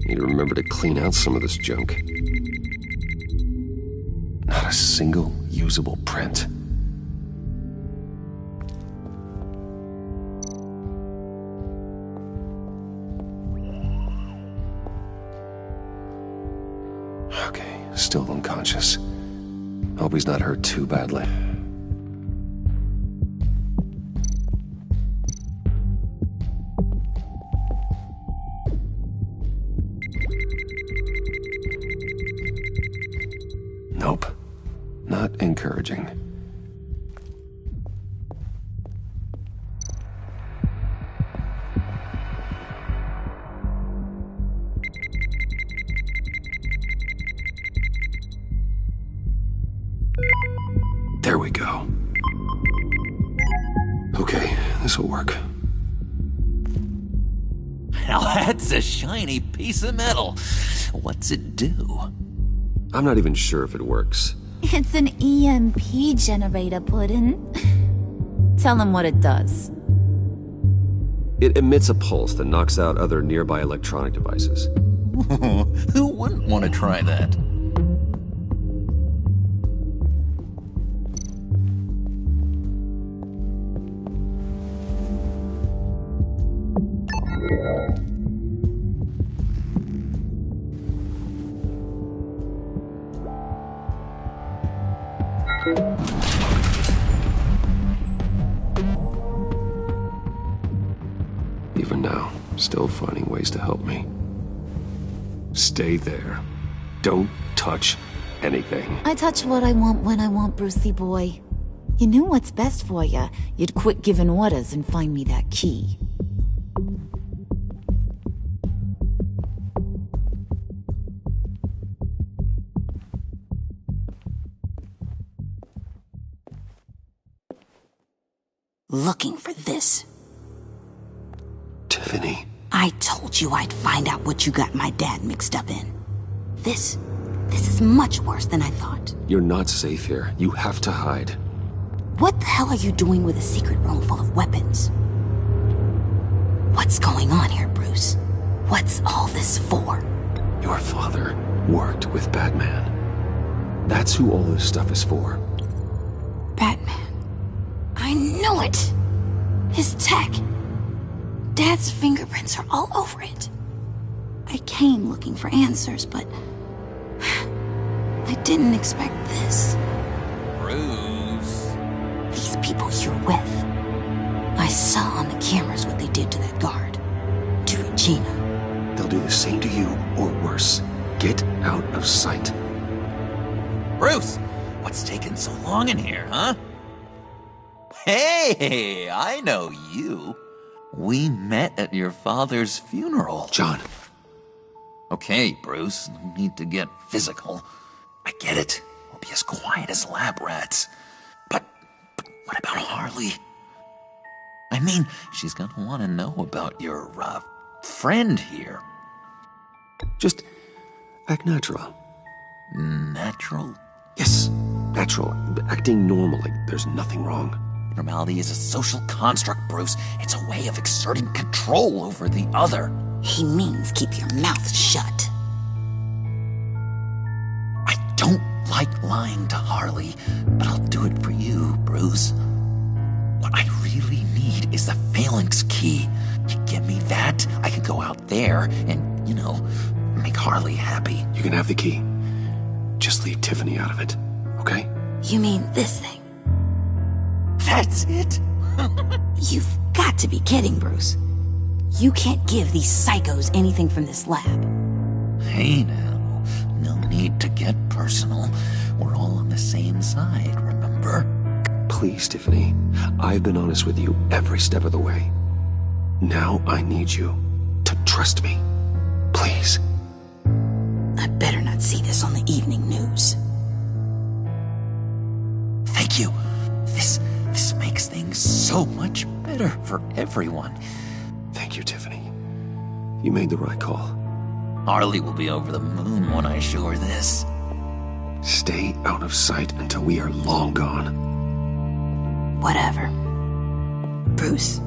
Speaker 1: Need to remember to clean out some of this junk. Not a single usable print. Okay, still unconscious. Hope he's not hurt too badly. Nope. Not encouraging. There we go. Okay, this'll work.
Speaker 11: Now that's a shiny piece of metal. What's it do?
Speaker 1: I'm not even sure if it works.
Speaker 13: It's an EMP generator, Puddin'. Tell him what it does.
Speaker 1: It emits a pulse that knocks out other nearby electronic devices.
Speaker 11: Who wouldn't want to try that?
Speaker 1: Even now, still finding ways to help me. Stay there. Don't touch anything.
Speaker 13: I touch what I want when I want, Brucey boy. You knew what's best for you. You'd quit giving orders and find me that key.
Speaker 17: Looking for this.
Speaker 1: Tiffany.
Speaker 17: I told you I'd find out what you got my dad mixed up in. This is much worse than I thought.
Speaker 1: You're not safe here. You have to hide.
Speaker 17: What the hell are you doing with a secret room full of weapons? What's going on here, Bruce? What's all this for?
Speaker 1: Your father worked with Batman. That's who all this stuff is for.
Speaker 17: Batman. I knew it! His tech. Dad's fingerprints are all over it. I came looking for answers, but I didn't expect this.
Speaker 11: Bruce.
Speaker 17: These people you're with. I saw on the cameras what they did to that guard. To Regina.
Speaker 1: They'll do the same to you, or worse. Get out of sight.
Speaker 11: Bruce! What's taking so long in here, huh? Hey, I know you. We met at your father's funeral.
Speaker 1: John.
Speaker 11: Okay, Bruce, no need to get physical. I get it. We'll be as quiet as lab rats. But what about Harley? I mean, she's gonna want to know about your, friend here.
Speaker 1: Just act natural.
Speaker 11: Natural?
Speaker 1: Yes, natural. Acting normal, like there's nothing wrong.
Speaker 11: Normality is a social construct, Bruce. It's a way of exerting control over the other.
Speaker 17: He means keep your mouth shut.
Speaker 11: I don't like lying to Harley, but I'll do it for you, Bruce. What I really need is the phalanx key. You give me that, I can go out there and, make Harley happy.
Speaker 1: You can have the key. Just leave Tiffany out of it, okay?
Speaker 17: You mean this thing?
Speaker 11: That's it?
Speaker 17: You've got to be kidding, Bruce. You can't give these psychos anything from this lab.
Speaker 11: Hey now, no need to get personal. We're all on the same side, remember?
Speaker 1: Please, Tiffany. I've been honest with you every step of the way. Now I need you to trust me. Please.
Speaker 17: I better not see this on the evening news.
Speaker 11: Thank you. This makes things so much better for everyone.
Speaker 1: Thank you, Tiffany. You made the right call.
Speaker 11: Harley will be over the moon when I show her this.
Speaker 1: Stay out of sight until we are long gone.
Speaker 17: Whatever. Bruce.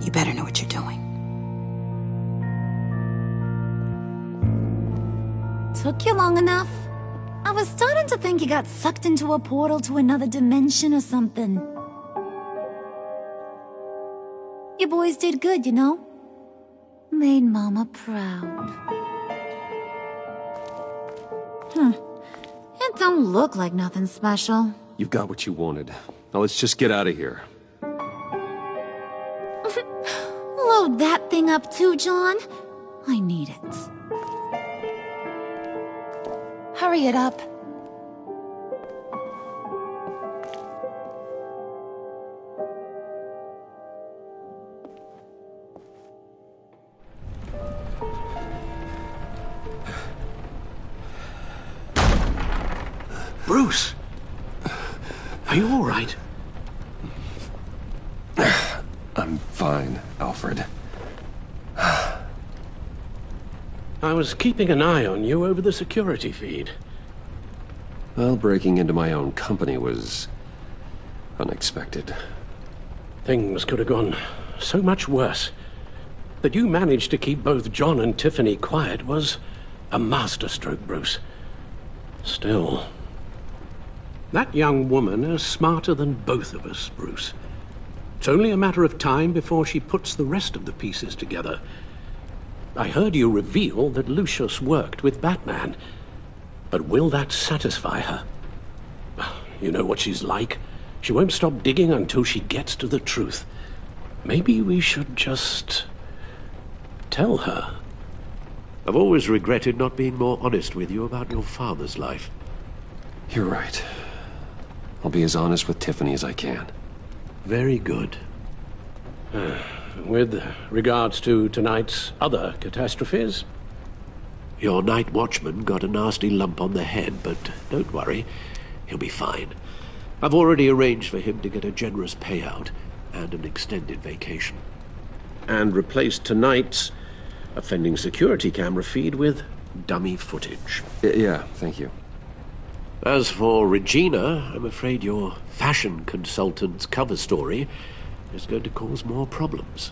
Speaker 17: You better know what you're doing.
Speaker 13: Took you long enough? I was starting to think you got sucked into a portal to another dimension or something. You boys did good, you know? Made Mama proud. It don't look like nothing special.
Speaker 1: You've got what you wanted. Now let's just get out of here.
Speaker 13: Load that thing up too, John. I need it. Hurry it up.
Speaker 10: Bruce! Are you all right?
Speaker 1: I'm fine, Alfred.
Speaker 10: I was keeping an eye on you over the security feed.
Speaker 1: Well, breaking into my own company was unexpected.
Speaker 10: Things could have gone so much worse. That you managed to keep both John and Tiffany quiet was a masterstroke, Bruce. Still, that young woman is smarter than both of us, Bruce. It's only a matter of time before she puts the rest of the pieces together. I heard you reveal that Lucius worked with Batman. But will that satisfy her? You know what she's like. She won't stop digging until she gets to the truth. Maybe we should just tell her. I've always regretted not being more honest with you about your father's life.
Speaker 1: You're right. I'll be as honest with Tiffany as I can.
Speaker 10: Very good. With regards to tonight's other catastrophes? Your night watchman got a nasty lump on the head, but don't worry. He'll be fine. I've already arranged for him to get a generous payout and an extended vacation. And replaced tonight's offending security camera feed with dummy footage.
Speaker 1: Yeah, thank you.
Speaker 10: As for Regina, I'm afraid your fashion consultant's cover story is going to cause more problems.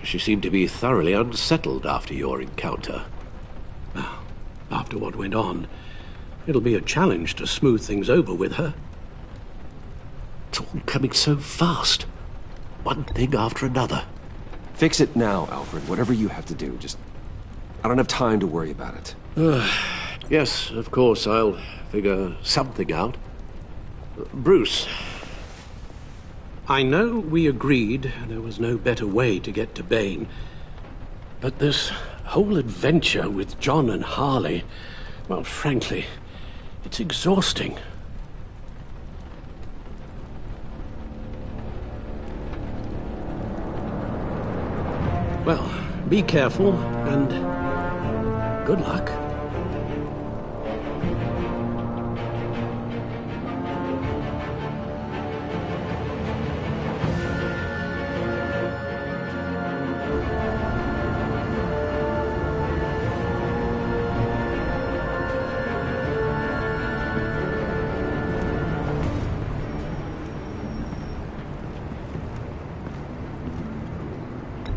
Speaker 10: She seemed to be thoroughly unsettled after your encounter. After what went on, it'll be a challenge to smooth things over with her. It's all coming so fast. One thing after another.
Speaker 1: Fix it now, Alfred. Whatever you have to do. Just... I don't have time to worry about it.
Speaker 10: Yes, of course, I'll figure something out. Bruce, I know we agreed there was no better way to get to Bane, but this whole adventure with John and Harley, well, frankly, it's exhausting. Well, be careful, and good luck.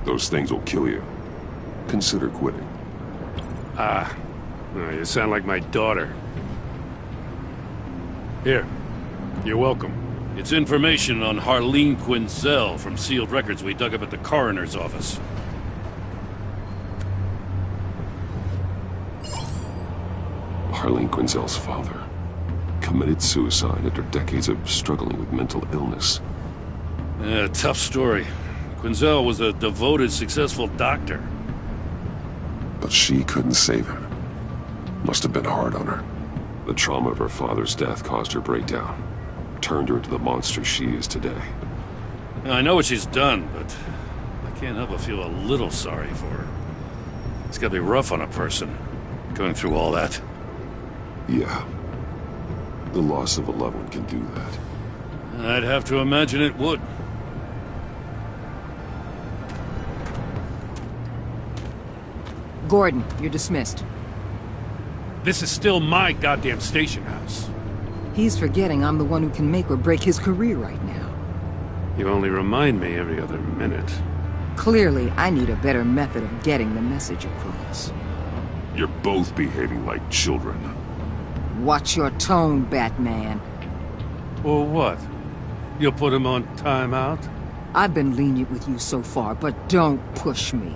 Speaker 3: Those things will kill you. Consider quitting.
Speaker 5: You sound like my daughter. Here, you're welcome.
Speaker 4: It's information on Harleen Quinzel from sealed records we dug up at the coroner's office.
Speaker 3: Harleen Quinzel's father committed suicide after decades of struggling with mental illness.
Speaker 4: Yeah, tough story. Quinzel was a devoted, successful doctor.
Speaker 3: But she couldn't save him. Must have been hard on her. The trauma of her father's death caused her breakdown. Turned her into the monster she is today.
Speaker 4: Now, I know what she's done, but I can't help but feel a little sorry for her. It's gotta be rough on a person, going through all that.
Speaker 3: Yeah. The loss of a loved one can do that.
Speaker 4: I'd have to imagine it would.
Speaker 2: Gordon, you're dismissed.
Speaker 4: This is still my goddamn station house.
Speaker 2: He's forgetting I'm the one who can make or break his career right now.
Speaker 5: You only remind me every other minute.
Speaker 2: Clearly, I need a better method of getting the message across.
Speaker 3: You're both behaving like children.
Speaker 2: Watch your tone, Batman.
Speaker 4: Or what? You'll put him on timeout?
Speaker 2: I've been lenient with you so far, but don't push me.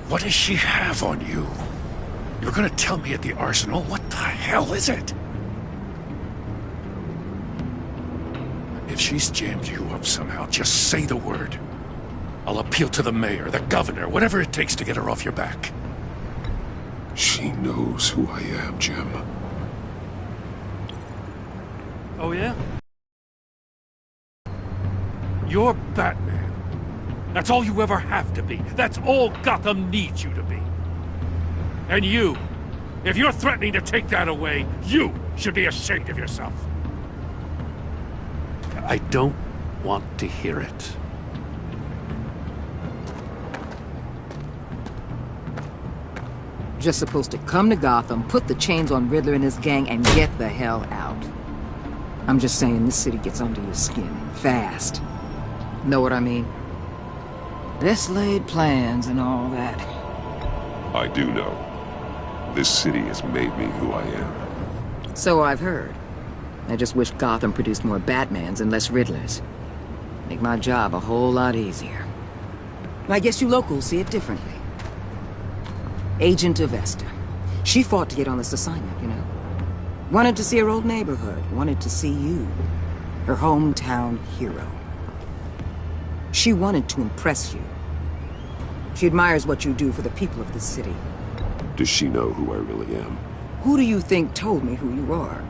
Speaker 9: What does she have on you? You're gonna tell me at the arsenal? What the hell is it? If she's jammed you up somehow, just say the word. I'll appeal to the mayor, the governor, whatever it takes to get her off your back.
Speaker 3: She knows who I am, Jim.
Speaker 4: Oh, yeah? You're Batman. That's all you ever have to be. That's all Gotham needs you to be. And you, if you're threatening to take that away, you should be ashamed of yourself.
Speaker 10: I don't want to hear it.
Speaker 2: Just supposed to come to Gotham, put the chains on Riddler and his gang, and get the hell out. I'm just saying this city gets under your skin fast. Know what I mean? Best laid plans and all that.
Speaker 3: I do know. This city has made me who I am.
Speaker 2: So I've heard. I just wish Gotham produced more Batmans and less Riddlers. Make my job a whole lot easier. I guess you locals see it differently. Agent Avesta. She fought to get on this assignment, you know. Wanted to see her old neighborhood. Wanted to see you. Her hometown hero. She wanted to impress you. She admires what you do for the people of this city.
Speaker 3: Does she know who I really am?
Speaker 2: Who do you think told me who you are?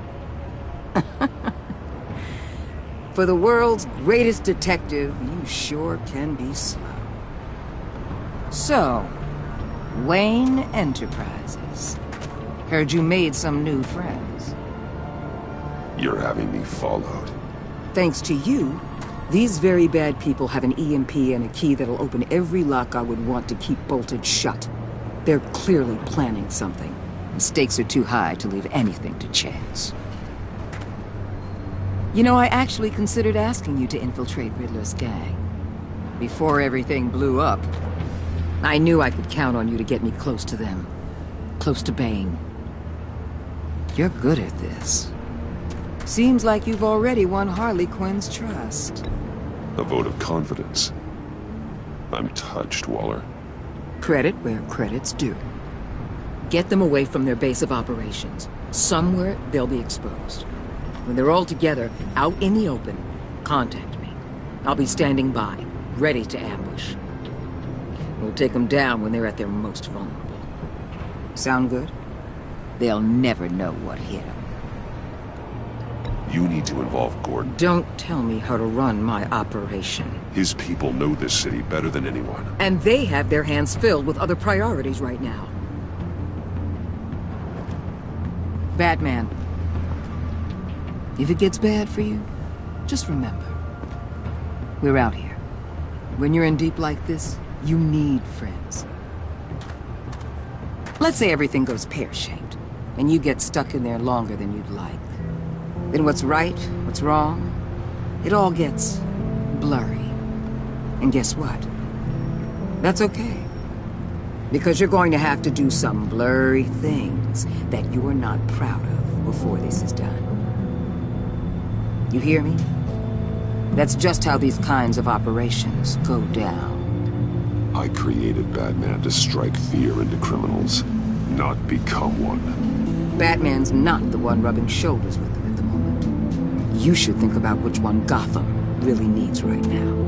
Speaker 2: For the world's greatest detective, you sure can be slow. So, Wayne Enterprises. Heard you made some new friends.
Speaker 3: You're having me followed.
Speaker 2: Thanks to you, these very bad people have an EMP and a key that'll open every lock I would want to keep bolted shut. They're clearly planning something. The stakes are too high to leave anything to chance. You know, I actually considered asking you to infiltrate Riddler's gang. Before everything blew up, I knew I could count on you to get me close to them. Close to Bane. You're good at this. Seems like you've already won Harley Quinn's trust.
Speaker 3: A vote of confidence. I'm touched, Waller.
Speaker 2: Credit where credit's due. Get them away from their base of operations. Somewhere they'll be exposed. When they're all together, out in the open, contact me. I'll be standing by, ready to ambush. We'll take them down when they're at their most vulnerable. Sound good? They'll never know what hit them.
Speaker 3: You need to involve Gordon.
Speaker 2: Don't tell me how to run my operation.
Speaker 3: His people know this city better than anyone.
Speaker 2: And they have their hands filled with other priorities right now. Batman. If it gets bad for you, just remember. We're out here. When you're in deep like this, you need friends. Let's say everything goes pear-shaped, and you get stuck in there longer than you'd like. Then what's right, what's wrong, it all gets blurry. And guess what? That's okay. Because you're going to have to do some blurry things that you're not proud of before this is done. You hear me? That's just how these kinds of operations go down.
Speaker 3: I created Batman to strike fear into criminals, not become one.
Speaker 2: Batman's not the one rubbing shoulders with them at the moment. You should think about which one Gotham really needs right now.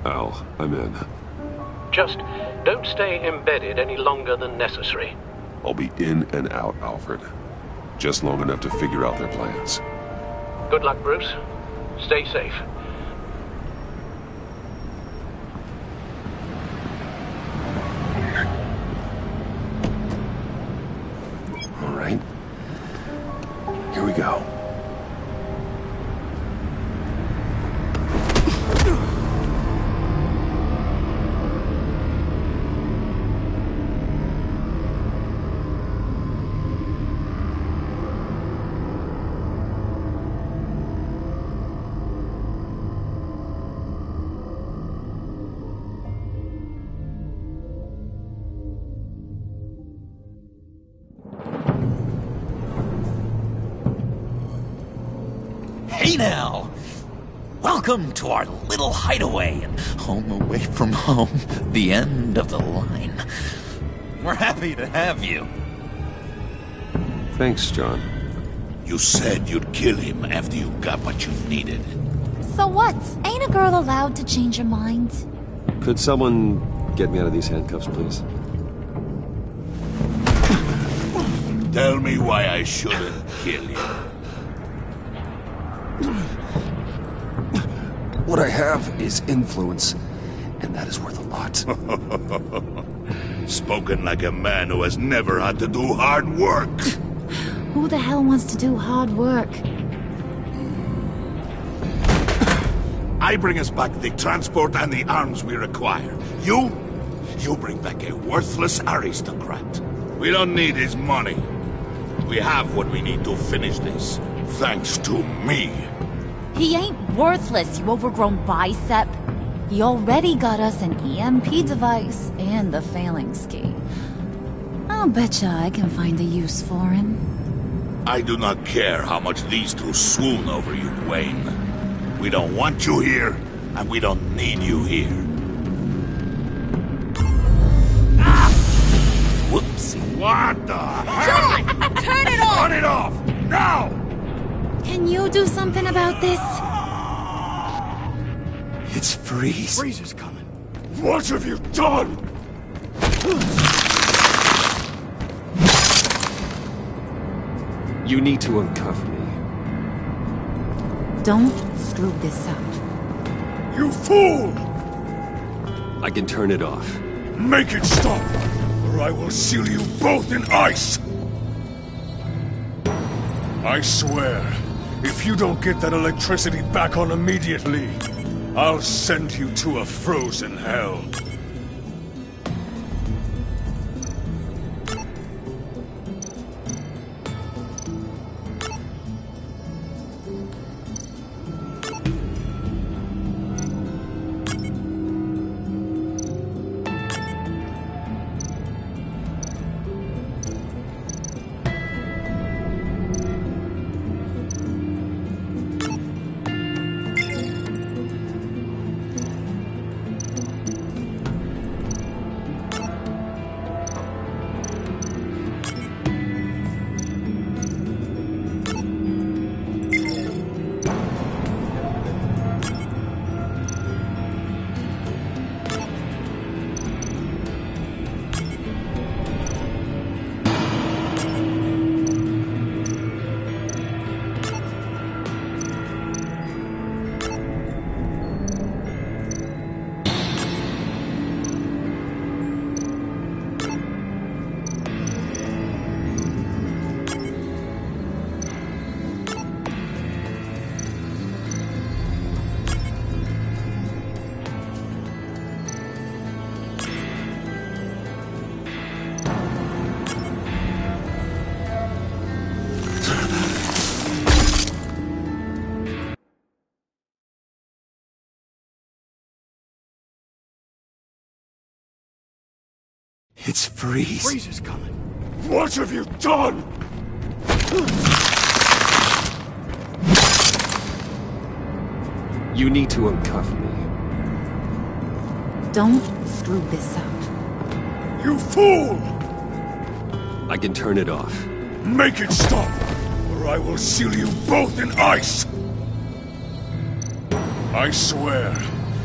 Speaker 3: Al, I'm in.
Speaker 10: Just don't stay embedded any longer than necessary.
Speaker 3: I'll be in and out, Alfred. Just long enough to figure out their plans.
Speaker 10: Good luck, Bruce. Stay safe.
Speaker 3: All right. Here we go.
Speaker 11: Hey now! Welcome to our little hideaway and home away from home, the end of the line. We're happy to have you.
Speaker 3: Thanks, John.
Speaker 9: You said you'd kill him after you got what you needed.
Speaker 14: So what? Ain't a girl allowed to change her mind?
Speaker 15: Could someone get me out of these handcuffs, please?
Speaker 9: Tell me why I shouldn't kill you.
Speaker 15: What I have is influence, and that is worth a lot.
Speaker 9: Spoken like a man who has never had to do hard work.
Speaker 14: Who the hell wants to do hard work?
Speaker 9: I bring us back the transport and the arms we require. You bring back a worthless aristocrat. We don't need his money. We have what we need to finish this, thanks to me.
Speaker 14: He ain't worthless, you overgrown bicep. He already got us an EMP device and the phalanx key. I'll betcha I can find a use for him.
Speaker 9: I do not care how much these two swoon over you, Wayne. We don't want you here, and we don't need you here. Ah! Whoopsie. What the hell?
Speaker 14: John! Turn it off!
Speaker 9: Turn it off! Now!
Speaker 14: Can you do something about this?
Speaker 1: It's Freeze.
Speaker 8: Freeze is coming.
Speaker 9: What have you done?
Speaker 1: You need to uncuff me.
Speaker 14: Don't screw this up.
Speaker 9: You fool!
Speaker 1: I can turn it off.
Speaker 9: Make it stop, or I will seal you both in ice!
Speaker 5: I swear, if you don't get that electricity back on immediately, I'll send you to a frozen hell.
Speaker 1: It's Freeze.
Speaker 8: Freeze is coming.
Speaker 9: What have you done?
Speaker 1: You need to uncuff me.
Speaker 14: Don't screw this up.
Speaker 9: You fool!
Speaker 1: I can turn it off.
Speaker 9: Make it stop, or I will seal you both in ice!
Speaker 5: I swear,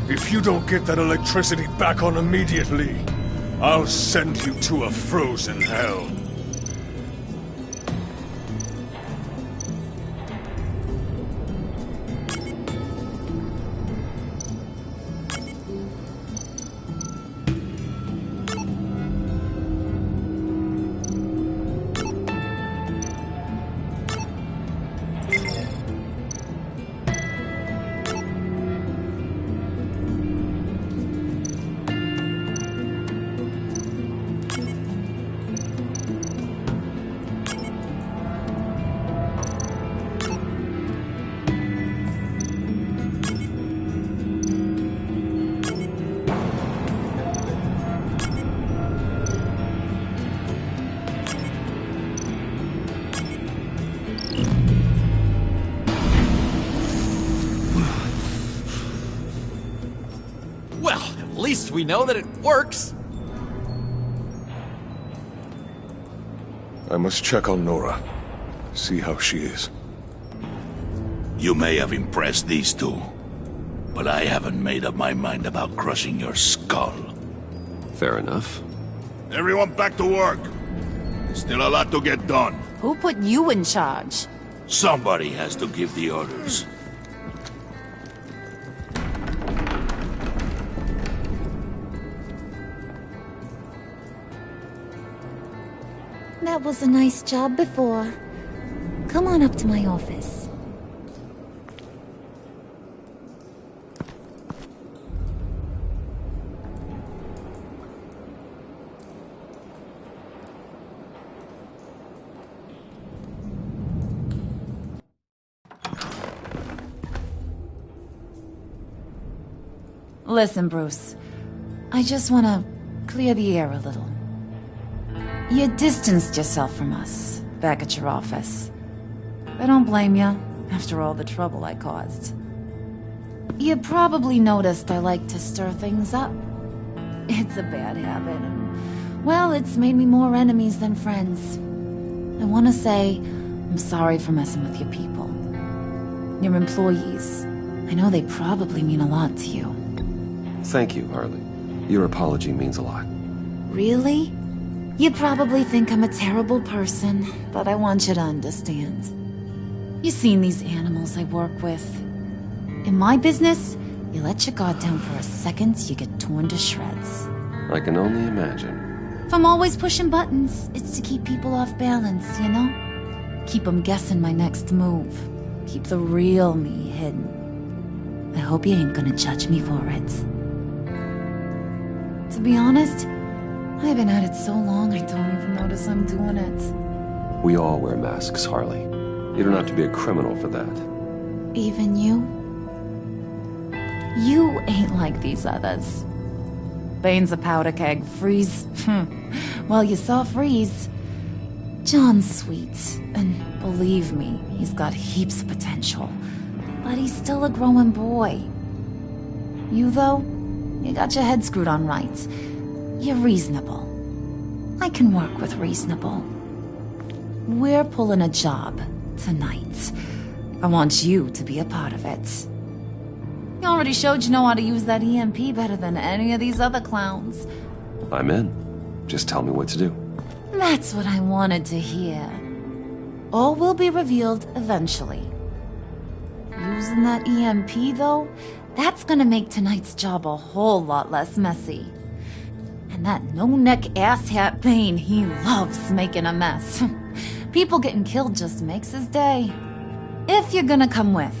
Speaker 5: if you don't get that electricity back on immediately, I'll send you to a frozen hell.
Speaker 18: At least we know that it works.
Speaker 5: I must check on Nora. See how she is.
Speaker 9: You may have impressed these two, but I haven't made up my mind about crushing your skull.
Speaker 1: Fair enough.
Speaker 9: Everyone back to work. There's still a lot to get done.
Speaker 14: Who put you in charge?
Speaker 9: Somebody has to give the orders.
Speaker 13: That was a nice job before. Come on up to my office.
Speaker 14: Listen, Bruce. I just want to clear the air a little. You distanced yourself from us back at your office. I don't blame you, after all the trouble I caused. You probably noticed I like to stir things up. It's a bad habit, and, well, it's made me more enemies than friends. I want to say I'm sorry for messing with your people. Your employees. I know they probably mean a lot to you.
Speaker 1: Thank you, Harley. Your apology means a lot.
Speaker 14: Really? You probably think I'm a terrible person, but I want you to understand. You've seen these animals I work with. In my business, you let your guard down for a second, you get torn to shreds.
Speaker 1: I can only imagine.
Speaker 14: If I'm always pushing buttons, it's to keep people off balance, you know? Keep them guessing my next move. Keep the real me hidden. I hope you ain't gonna judge me for it. To be honest, I've been at it so long I don't even notice I'm doing it.
Speaker 1: We all wear masks, Harley. You don't have to be a criminal for that.
Speaker 14: Even you? You ain't like these others. Bane's a powder keg. Freeze? Well, you saw Freeze. John's sweet, and believe me, he's got heaps of potential. But he's still a growing boy. You, though, you got your head screwed on right. You're reasonable. I can work with reasonable. We're pulling a job tonight. I want you to be a part of it. You already showed you know how to use that EMP better than any of these other clowns.
Speaker 1: I'm in. Just tell me what to do.
Speaker 14: That's what I wanted to hear. All will be revealed eventually. Using that EMP, though, that's gonna make tonight's job a whole lot less messy. And that no-neck asshat Bane, he loves making a mess. People getting killed just makes his day. If you're gonna come with,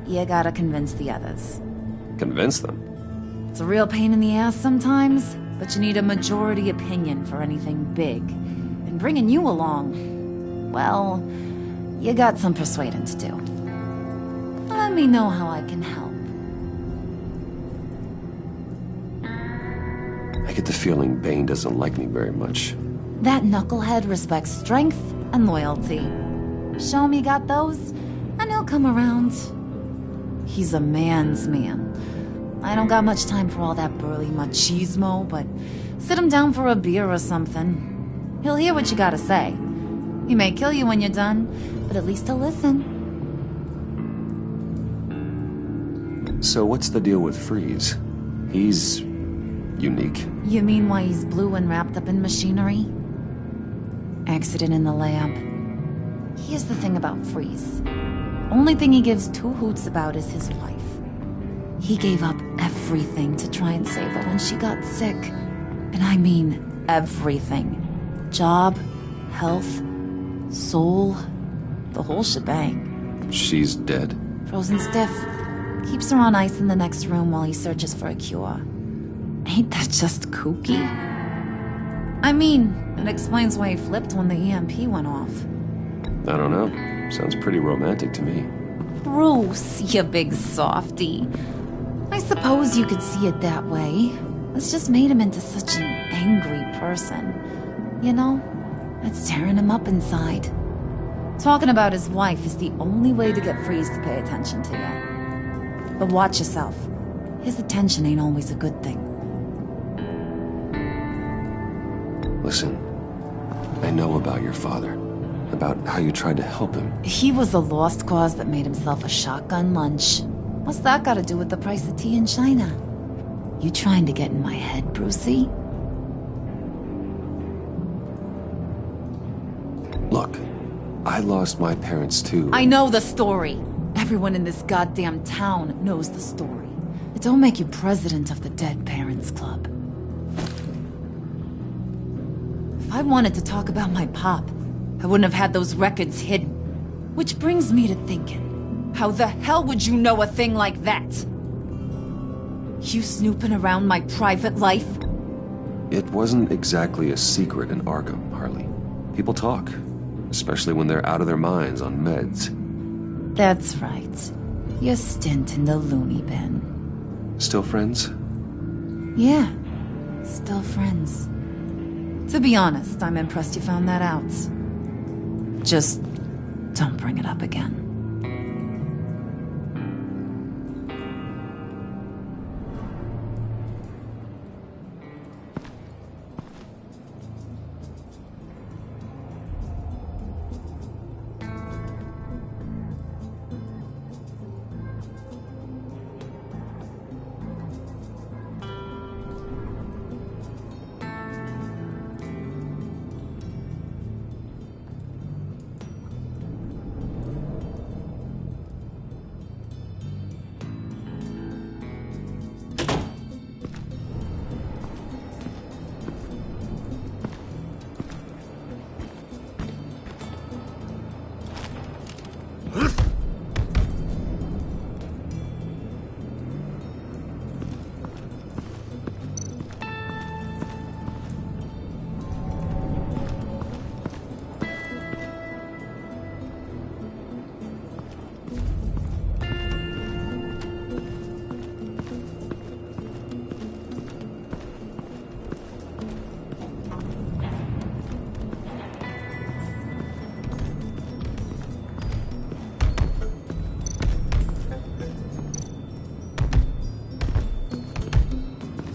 Speaker 14: you gotta convince the others.
Speaker 1: Convince them?
Speaker 14: It's a real pain in the ass sometimes, but you need a majority opinion for anything big. And bringing you along, well, you got some persuading to do. Let me know how I can help.
Speaker 1: I get the feeling Bane doesn't like me very much.
Speaker 14: That knucklehead respects strength and loyalty. Show him you got those, and he'll come around. He's a man's man. I don't got much time for all that burly machismo, but sit him down for a beer or something. He'll hear what you gotta say. He may kill you when you're done, but at least he'll listen.
Speaker 1: So what's the deal with Freeze? He's unique.
Speaker 14: You mean why he's blue and wrapped up in machinery? Accident in the lab. Here's the thing about Freeze. Only thing he gives two hoots about is his wife. He gave up everything to try and save her when she got sick. And I mean everything. Job, health, soul, the whole shebang.
Speaker 1: She's dead?
Speaker 14: Frozen stiff. Keeps her on ice in the next room while he searches for a cure. Ain't that just kooky? I mean, it explains why he flipped when the EMP went off.
Speaker 1: I don't know. Sounds pretty romantic to me.
Speaker 14: Bruce, you big softy. I suppose you could see it that way. It's just made him into such an angry person. You know, it's tearing him up inside. Talking about his wife is the only way to get Freeze to pay attention to you. But watch yourself. His attention ain't always a good thing.
Speaker 1: Listen, I know about your father. About how you tried to help him.
Speaker 14: He was a lost cause that made himself a shotgun lunch. What's that got to do with the price of tea in China? You trying to get in my head, Brucey?
Speaker 1: Look, I lost my parents too.
Speaker 14: I know the story. Everyone in this goddamn town knows the story. It don't make you president of the Dead Parents Club. If I wanted to talk about my pop, I wouldn't have had those records hidden. Which brings me to thinking, how the hell would you know a thing like that? You snooping around my private life?
Speaker 1: It wasn't exactly a secret in Arkham, Harley. People talk, especially when they're out of their minds on meds.
Speaker 14: That's right. Your stint in the loony bin.
Speaker 1: Still friends?
Speaker 14: Yeah, still friends. To be honest, I'm impressed you found that out. Just don't bring it up again.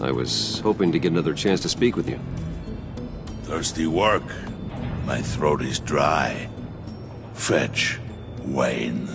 Speaker 15: I was hoping to get another chance to speak with you.
Speaker 9: Thirsty work. My throat is dry. Fetch, Wayne.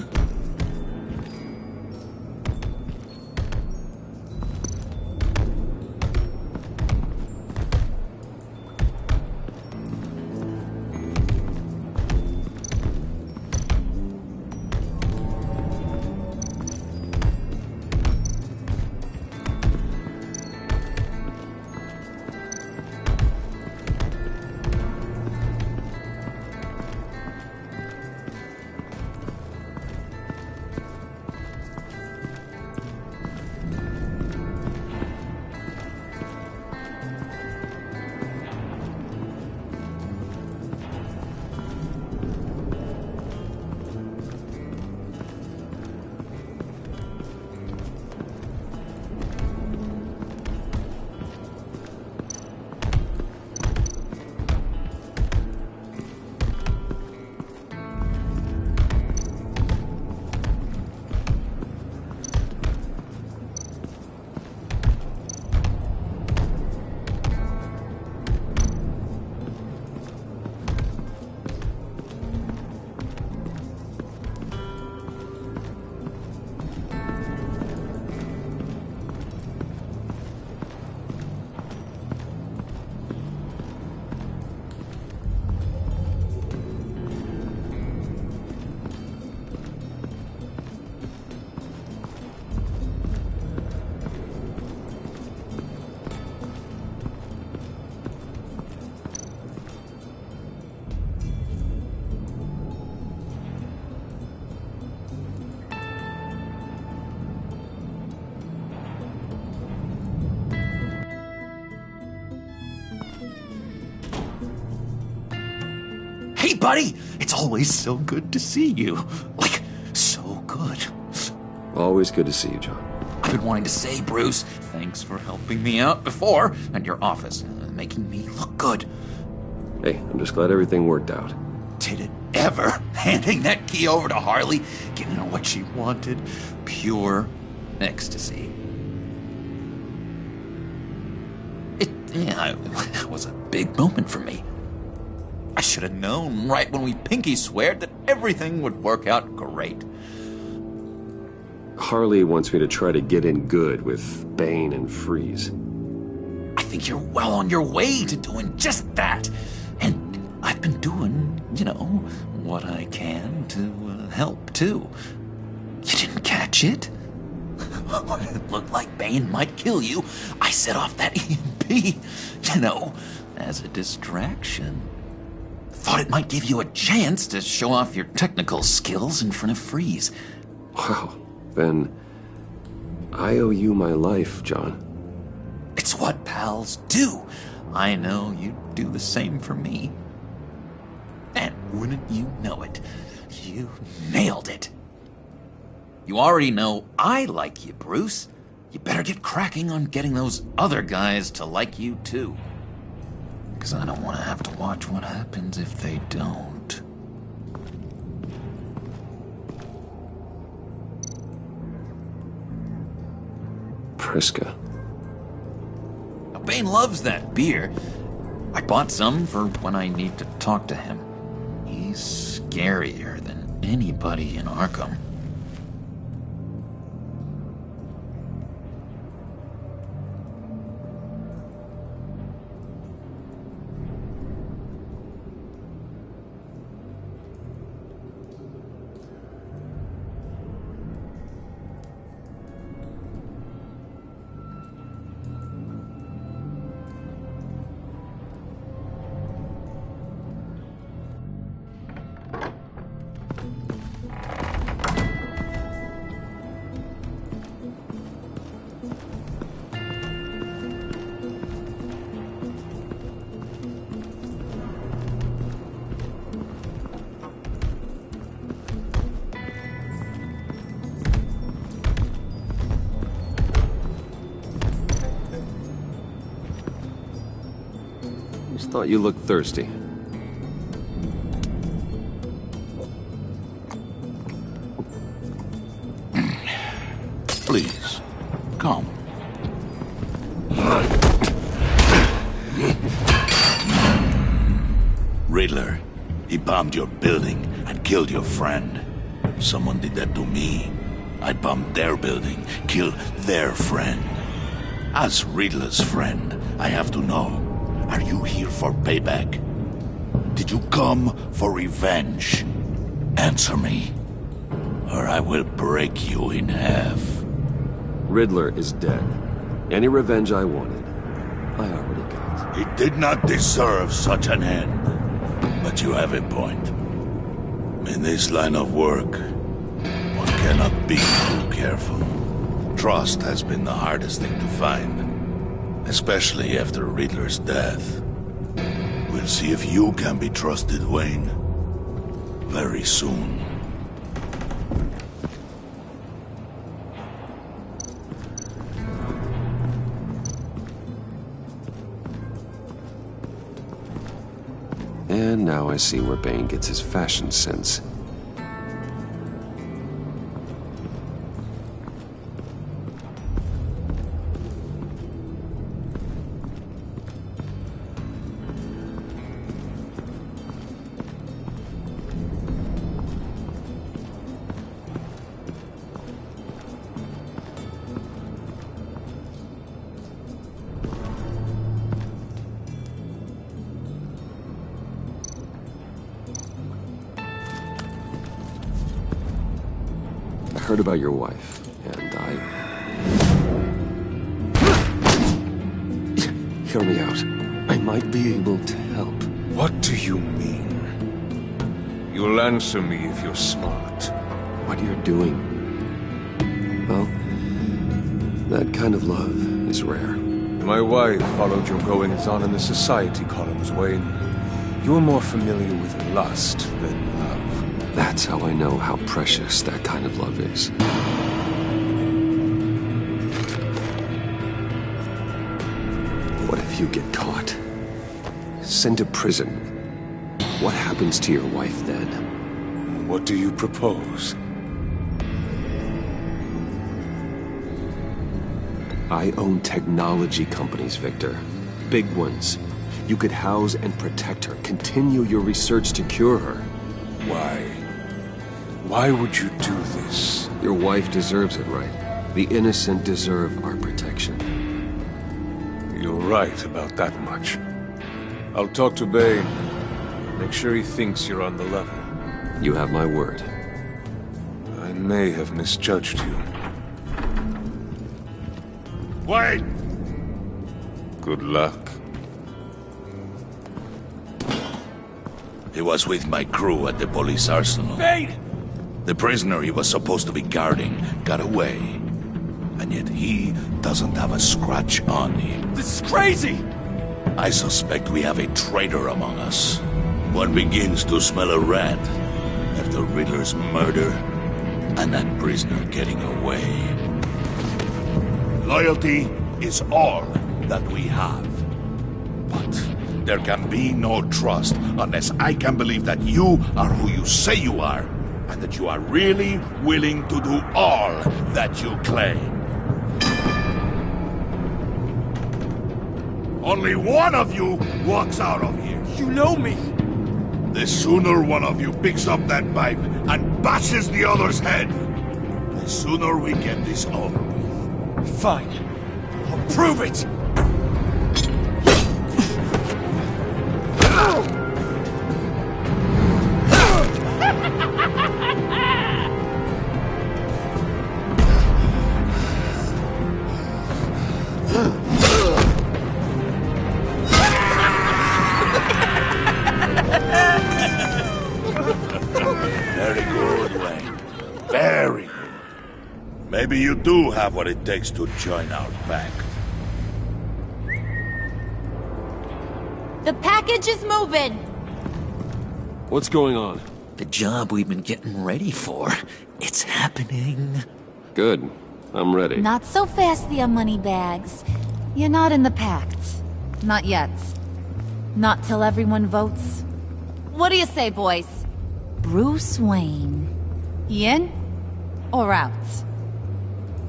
Speaker 11: Hey, buddy! It's always so good to see you. Like, so good.
Speaker 15: Always good to see you, John.
Speaker 11: I've been wanting to say, Bruce, thanks for helping me out before at your office, making me look good.
Speaker 15: Hey, I'm just glad everything worked out.
Speaker 11: Did it ever? Handing that key over to Harley, giving her what she wanted. Pure ecstasy. It was a big moment for me. I should have known right when we pinky sweared that everything would work out great.
Speaker 15: Harley wants me to try to get in good with Bane and Freeze.
Speaker 11: I think you're well on your way to doing just that. And I've been doing, what I can to help, too. You didn't catch it? It looked like Bane might kill you. I set off that EMP, as a distraction. Thought it might give you a chance to show off your technical skills in front of Freeze.
Speaker 15: Wow, then I owe you my life, John.
Speaker 11: It's what pals do. I know you'd do the same for me. And wouldn't you know it, you nailed it. You already know I like you, Bruce. you better get cracking on getting those other guys to like you too. Because I don't want to have to watch what happens if they don't.
Speaker 1: Priska.
Speaker 11: Now, Bane loves that beer. I bought some for when I need to talk to him. He's scarier than anybody in Arkham.
Speaker 1: Just thought you looked thirsty.
Speaker 9: Please, come. Riddler, he bombed your building and killed your friend. If someone did that to me, I'd bomb their building, kill their friend. As Riddler's friend, I have to know, are you here for payback? Did you come for revenge? Answer me, or I will break you in half.
Speaker 1: Riddler is dead. Any revenge I wanted, I already got.
Speaker 9: He did not deserve such an end. But you have a point. In this line of work, one cannot be too careful. Trust has been the hardest thing to find, especially after Riddler's death. We'll see if you can be trusted, Wayne. Very soon.
Speaker 1: And now I see where Bane gets his fashion sense. I heard about your wife, and Hear me out. I might be able to help.
Speaker 19: What do you mean? You'll answer me if you're smart.
Speaker 1: What you're doing. Well, that kind of love is rare.
Speaker 19: My wife followed your goings-on in the society columns, Wayne. You're more familiar with lust than love.
Speaker 1: That's how I know how precious that kind of love is. What if you get caught? Sent to prison? What happens to your wife then?
Speaker 19: What do you propose?
Speaker 1: I own technology companies, Victor. Big ones. You could house and protect her, continue your research to cure her.
Speaker 19: Why? Why would you do this?
Speaker 1: Your wife deserves it, right? The innocent deserve our protection.
Speaker 19: You're right about that much. I'll talk to Bane. Make sure he thinks you're on the level.
Speaker 1: You have my word.
Speaker 19: I may have misjudged you.
Speaker 9: Wait!
Speaker 19: Good luck.
Speaker 9: He was with my crew at the police arsenal.
Speaker 5: Bane!
Speaker 9: The prisoner he was supposed to be guarding got away. And yet he doesn't have a scratch on him.
Speaker 5: This is crazy!
Speaker 9: I suspect we have a traitor among us. One begins to smell a rat after Riddler's murder and that prisoner getting away. Loyalty is all that we have. But there can be no trust unless I can believe that you are who you say you are, and that you are really willing to do all that you claim. Only one of you walks out of here.
Speaker 7: You know me!
Speaker 9: The sooner one of you picks up that pipe and bashes the other's head, the sooner we get this over with.
Speaker 7: Fine. I'll prove it!
Speaker 9: Very good, Wayne. Very good. Maybe you do have what it takes to join our pact.
Speaker 14: The package is moving!
Speaker 15: What's going on?
Speaker 11: The job we've been getting ready for. It's happening.
Speaker 15: Good. I'm ready.
Speaker 14: Not so fast, the Moneybags. You're not in the pact. Not yet. Not till everyone votes. What do you say, boys? Bruce Wayne. In or out?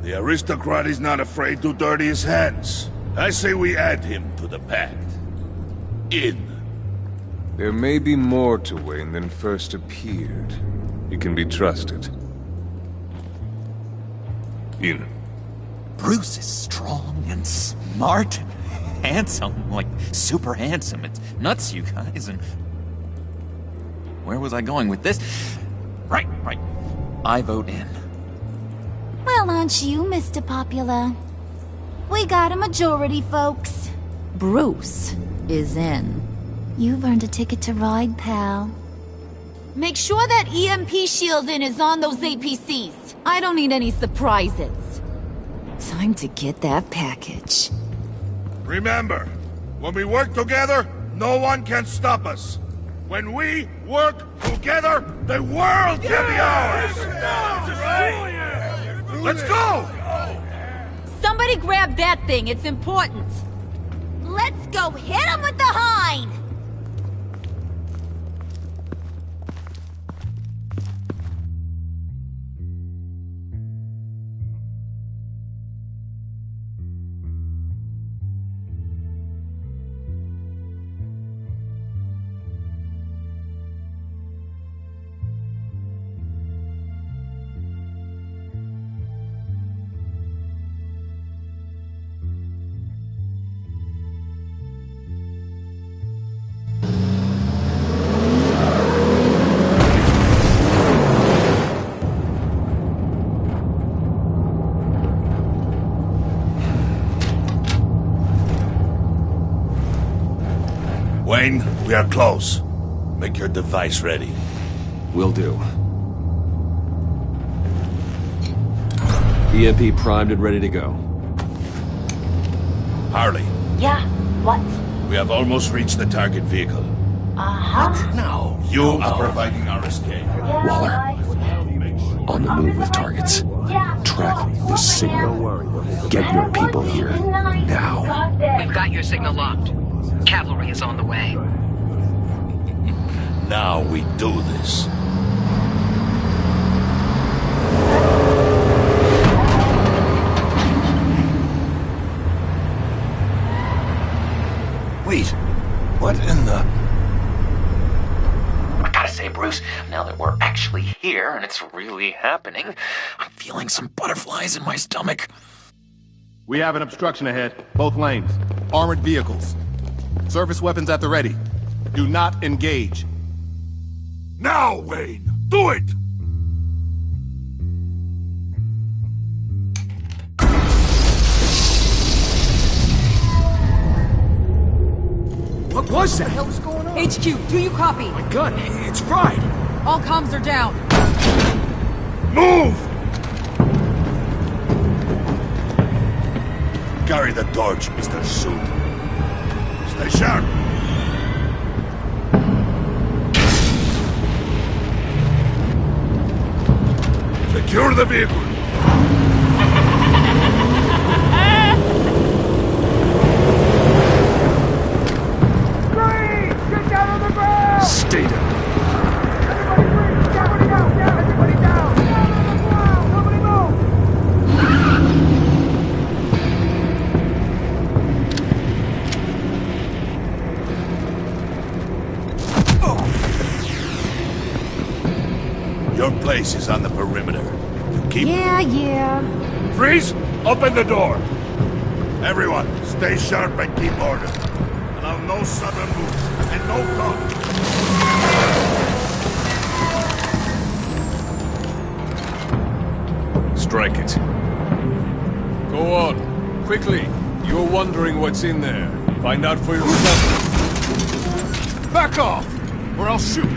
Speaker 9: The aristocrat is not afraid to dirty his hands. I say we add him to the pact. In.
Speaker 19: There may be more to Wayne than first appeared. He can be trusted. In.
Speaker 11: Bruce is strong and smart and handsome, like super handsome. It's nuts, you guys, and... Where was I going with this? Right. I vote in.
Speaker 14: Well, aren't you, Mr. Popular? We got a majority, folks. Bruce is in. You've earned a ticket to ride, pal. Make sure that EMP shielding is on those APCs. I don't need any surprises. Time to get that package.
Speaker 9: Remember, when we work together, no one can stop us. When we work together, the world can be ours! Let's go!
Speaker 14: Somebody grab that thing, it's important. Let's go hit him with the hind!
Speaker 9: Wayne, we are close. Make your device ready.
Speaker 15: Will do. EMP primed and ready to go.
Speaker 9: Harley.
Speaker 20: Yeah, what?
Speaker 9: We have almost reached the target vehicle.
Speaker 20: Uh-huh.
Speaker 9: Now, you are providing our escape.
Speaker 1: Waller, on the move with targets. Track the signal. Get your people here, now.
Speaker 2: We've got your signal locked. Cavalry is on the way.
Speaker 9: Now we do this.
Speaker 11: Wait, what in the... I gotta say, Bruce, now that we're actually here and it's really happening, I'm feeling some butterflies in my stomach.
Speaker 21: We have an obstruction ahead, both lanes. Armored vehicles. Service weapons at the ready. Do not engage.
Speaker 9: Now, Wayne! Do it!
Speaker 8: What was that?
Speaker 2: What the hell's going on? HQ, do you copy?
Speaker 8: My gun, it's fried.
Speaker 2: All comms are down.
Speaker 9: Move! Carry the torch, Mr. Suit. Stay sharp. Secure the vehicle. Your place is on the perimeter. Keep...
Speaker 14: Yeah.
Speaker 9: Freeze! Open the door! Everyone, stay sharp and keep order. Allow no sudden moves, and no talk.
Speaker 19: Strike it. Go on. Quickly. You're wondering what's in there. Find out for yourself. Back off, or I'll shoot.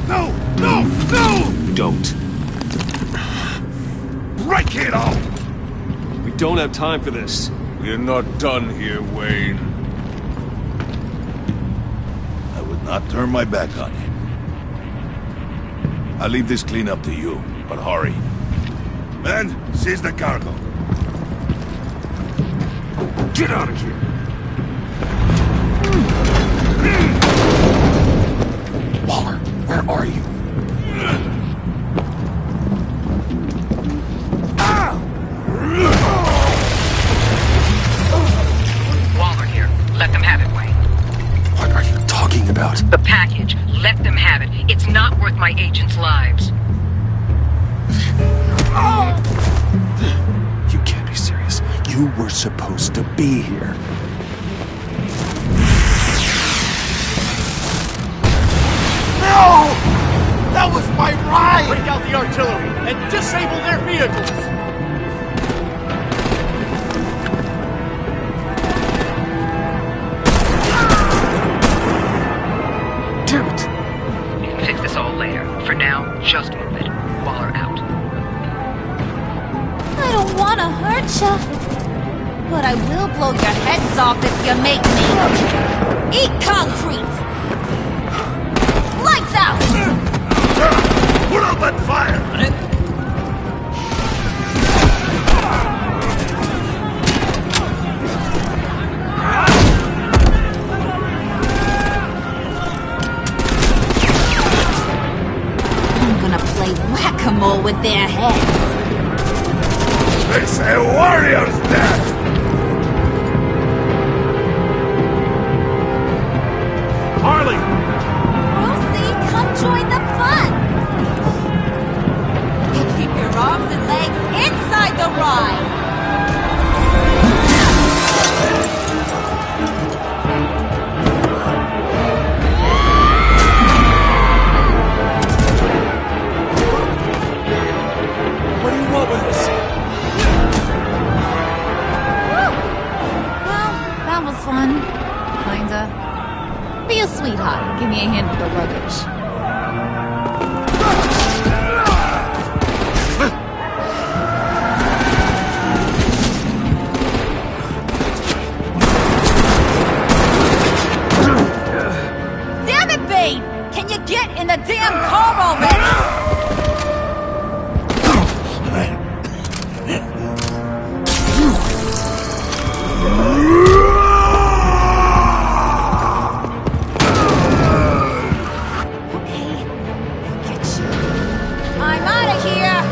Speaker 9: No!
Speaker 1: Don't.
Speaker 9: Break it off!
Speaker 19: We don't have time for this. We're not done here, Wayne.
Speaker 9: I would not turn my back on him. I'll leave this clean up to you, but hurry. Men, seize the cargo.
Speaker 19: Get out of here!
Speaker 1: Waller, where are you?
Speaker 2: Waller here. Let them have it, Wayne.
Speaker 1: What are you talking about?
Speaker 2: The package. Let them have it. It's not worth my agents' lives.
Speaker 1: You can't be serious. You were supposed to be here.
Speaker 5: No! That was my ride! Break out the artillery and disable their vehicles!
Speaker 2: Damn it! You can fix this all later. For now, just move it. Waller out.
Speaker 14: I don't want to hurt you, but I will blow your heads off if you make me. Eat concrete! Lights out!
Speaker 9: Put up that fire!
Speaker 14: I'm gonna play whack-a-mole with their heads.
Speaker 9: It's a warrior's death!
Speaker 5: Harley!
Speaker 14: Rosie, come join the fun! Keep your arms and legs inside the ride!
Speaker 7: What do you want with us?
Speaker 14: Well, that was fun. Kinda. Be a sweetheart and give me a hand with the luggage. Damn it, Bane! Can you get in the damn car already? I'm out of here!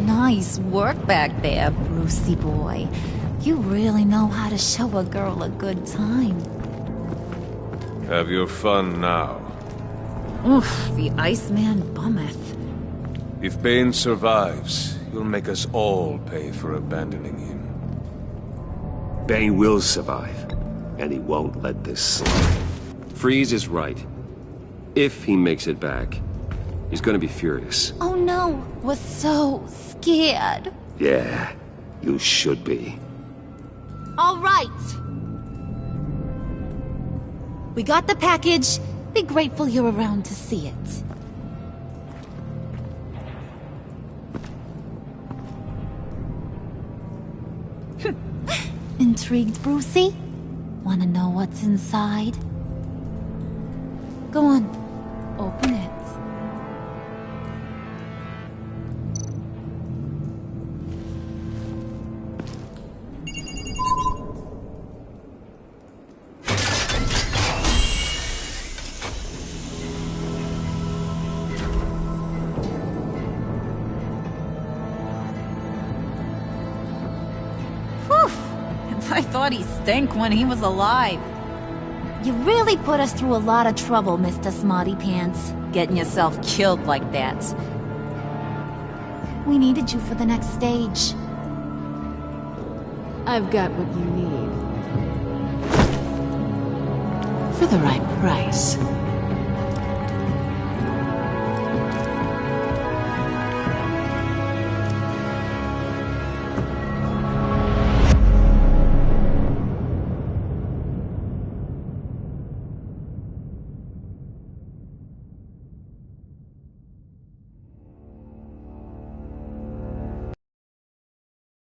Speaker 14: Nice work back there, Brucey boy. You really know how to show a girl a good time.
Speaker 19: Have your fun now.
Speaker 14: Oof, the Iceman bummeth.
Speaker 19: If Bane survives, you'll make us all pay for abandoning him.
Speaker 1: Bane will survive, and he won't let this slide. Freeze is right. If he makes it back, He's gonna be furious.
Speaker 14: Oh no, we're so scared.
Speaker 1: Yeah, you should be.
Speaker 14: All right. We got the package. Be grateful you're around to see it. Intrigued, Brucey? Wanna know what's inside? Go on, open it.
Speaker 6: I thought he stank when he was alive.
Speaker 14: You really put us through a lot of trouble, Mr. Smarty Pants.
Speaker 6: Getting yourself killed like that.
Speaker 14: We needed you for the next stage.
Speaker 2: I've got what you need.
Speaker 6: For the right price.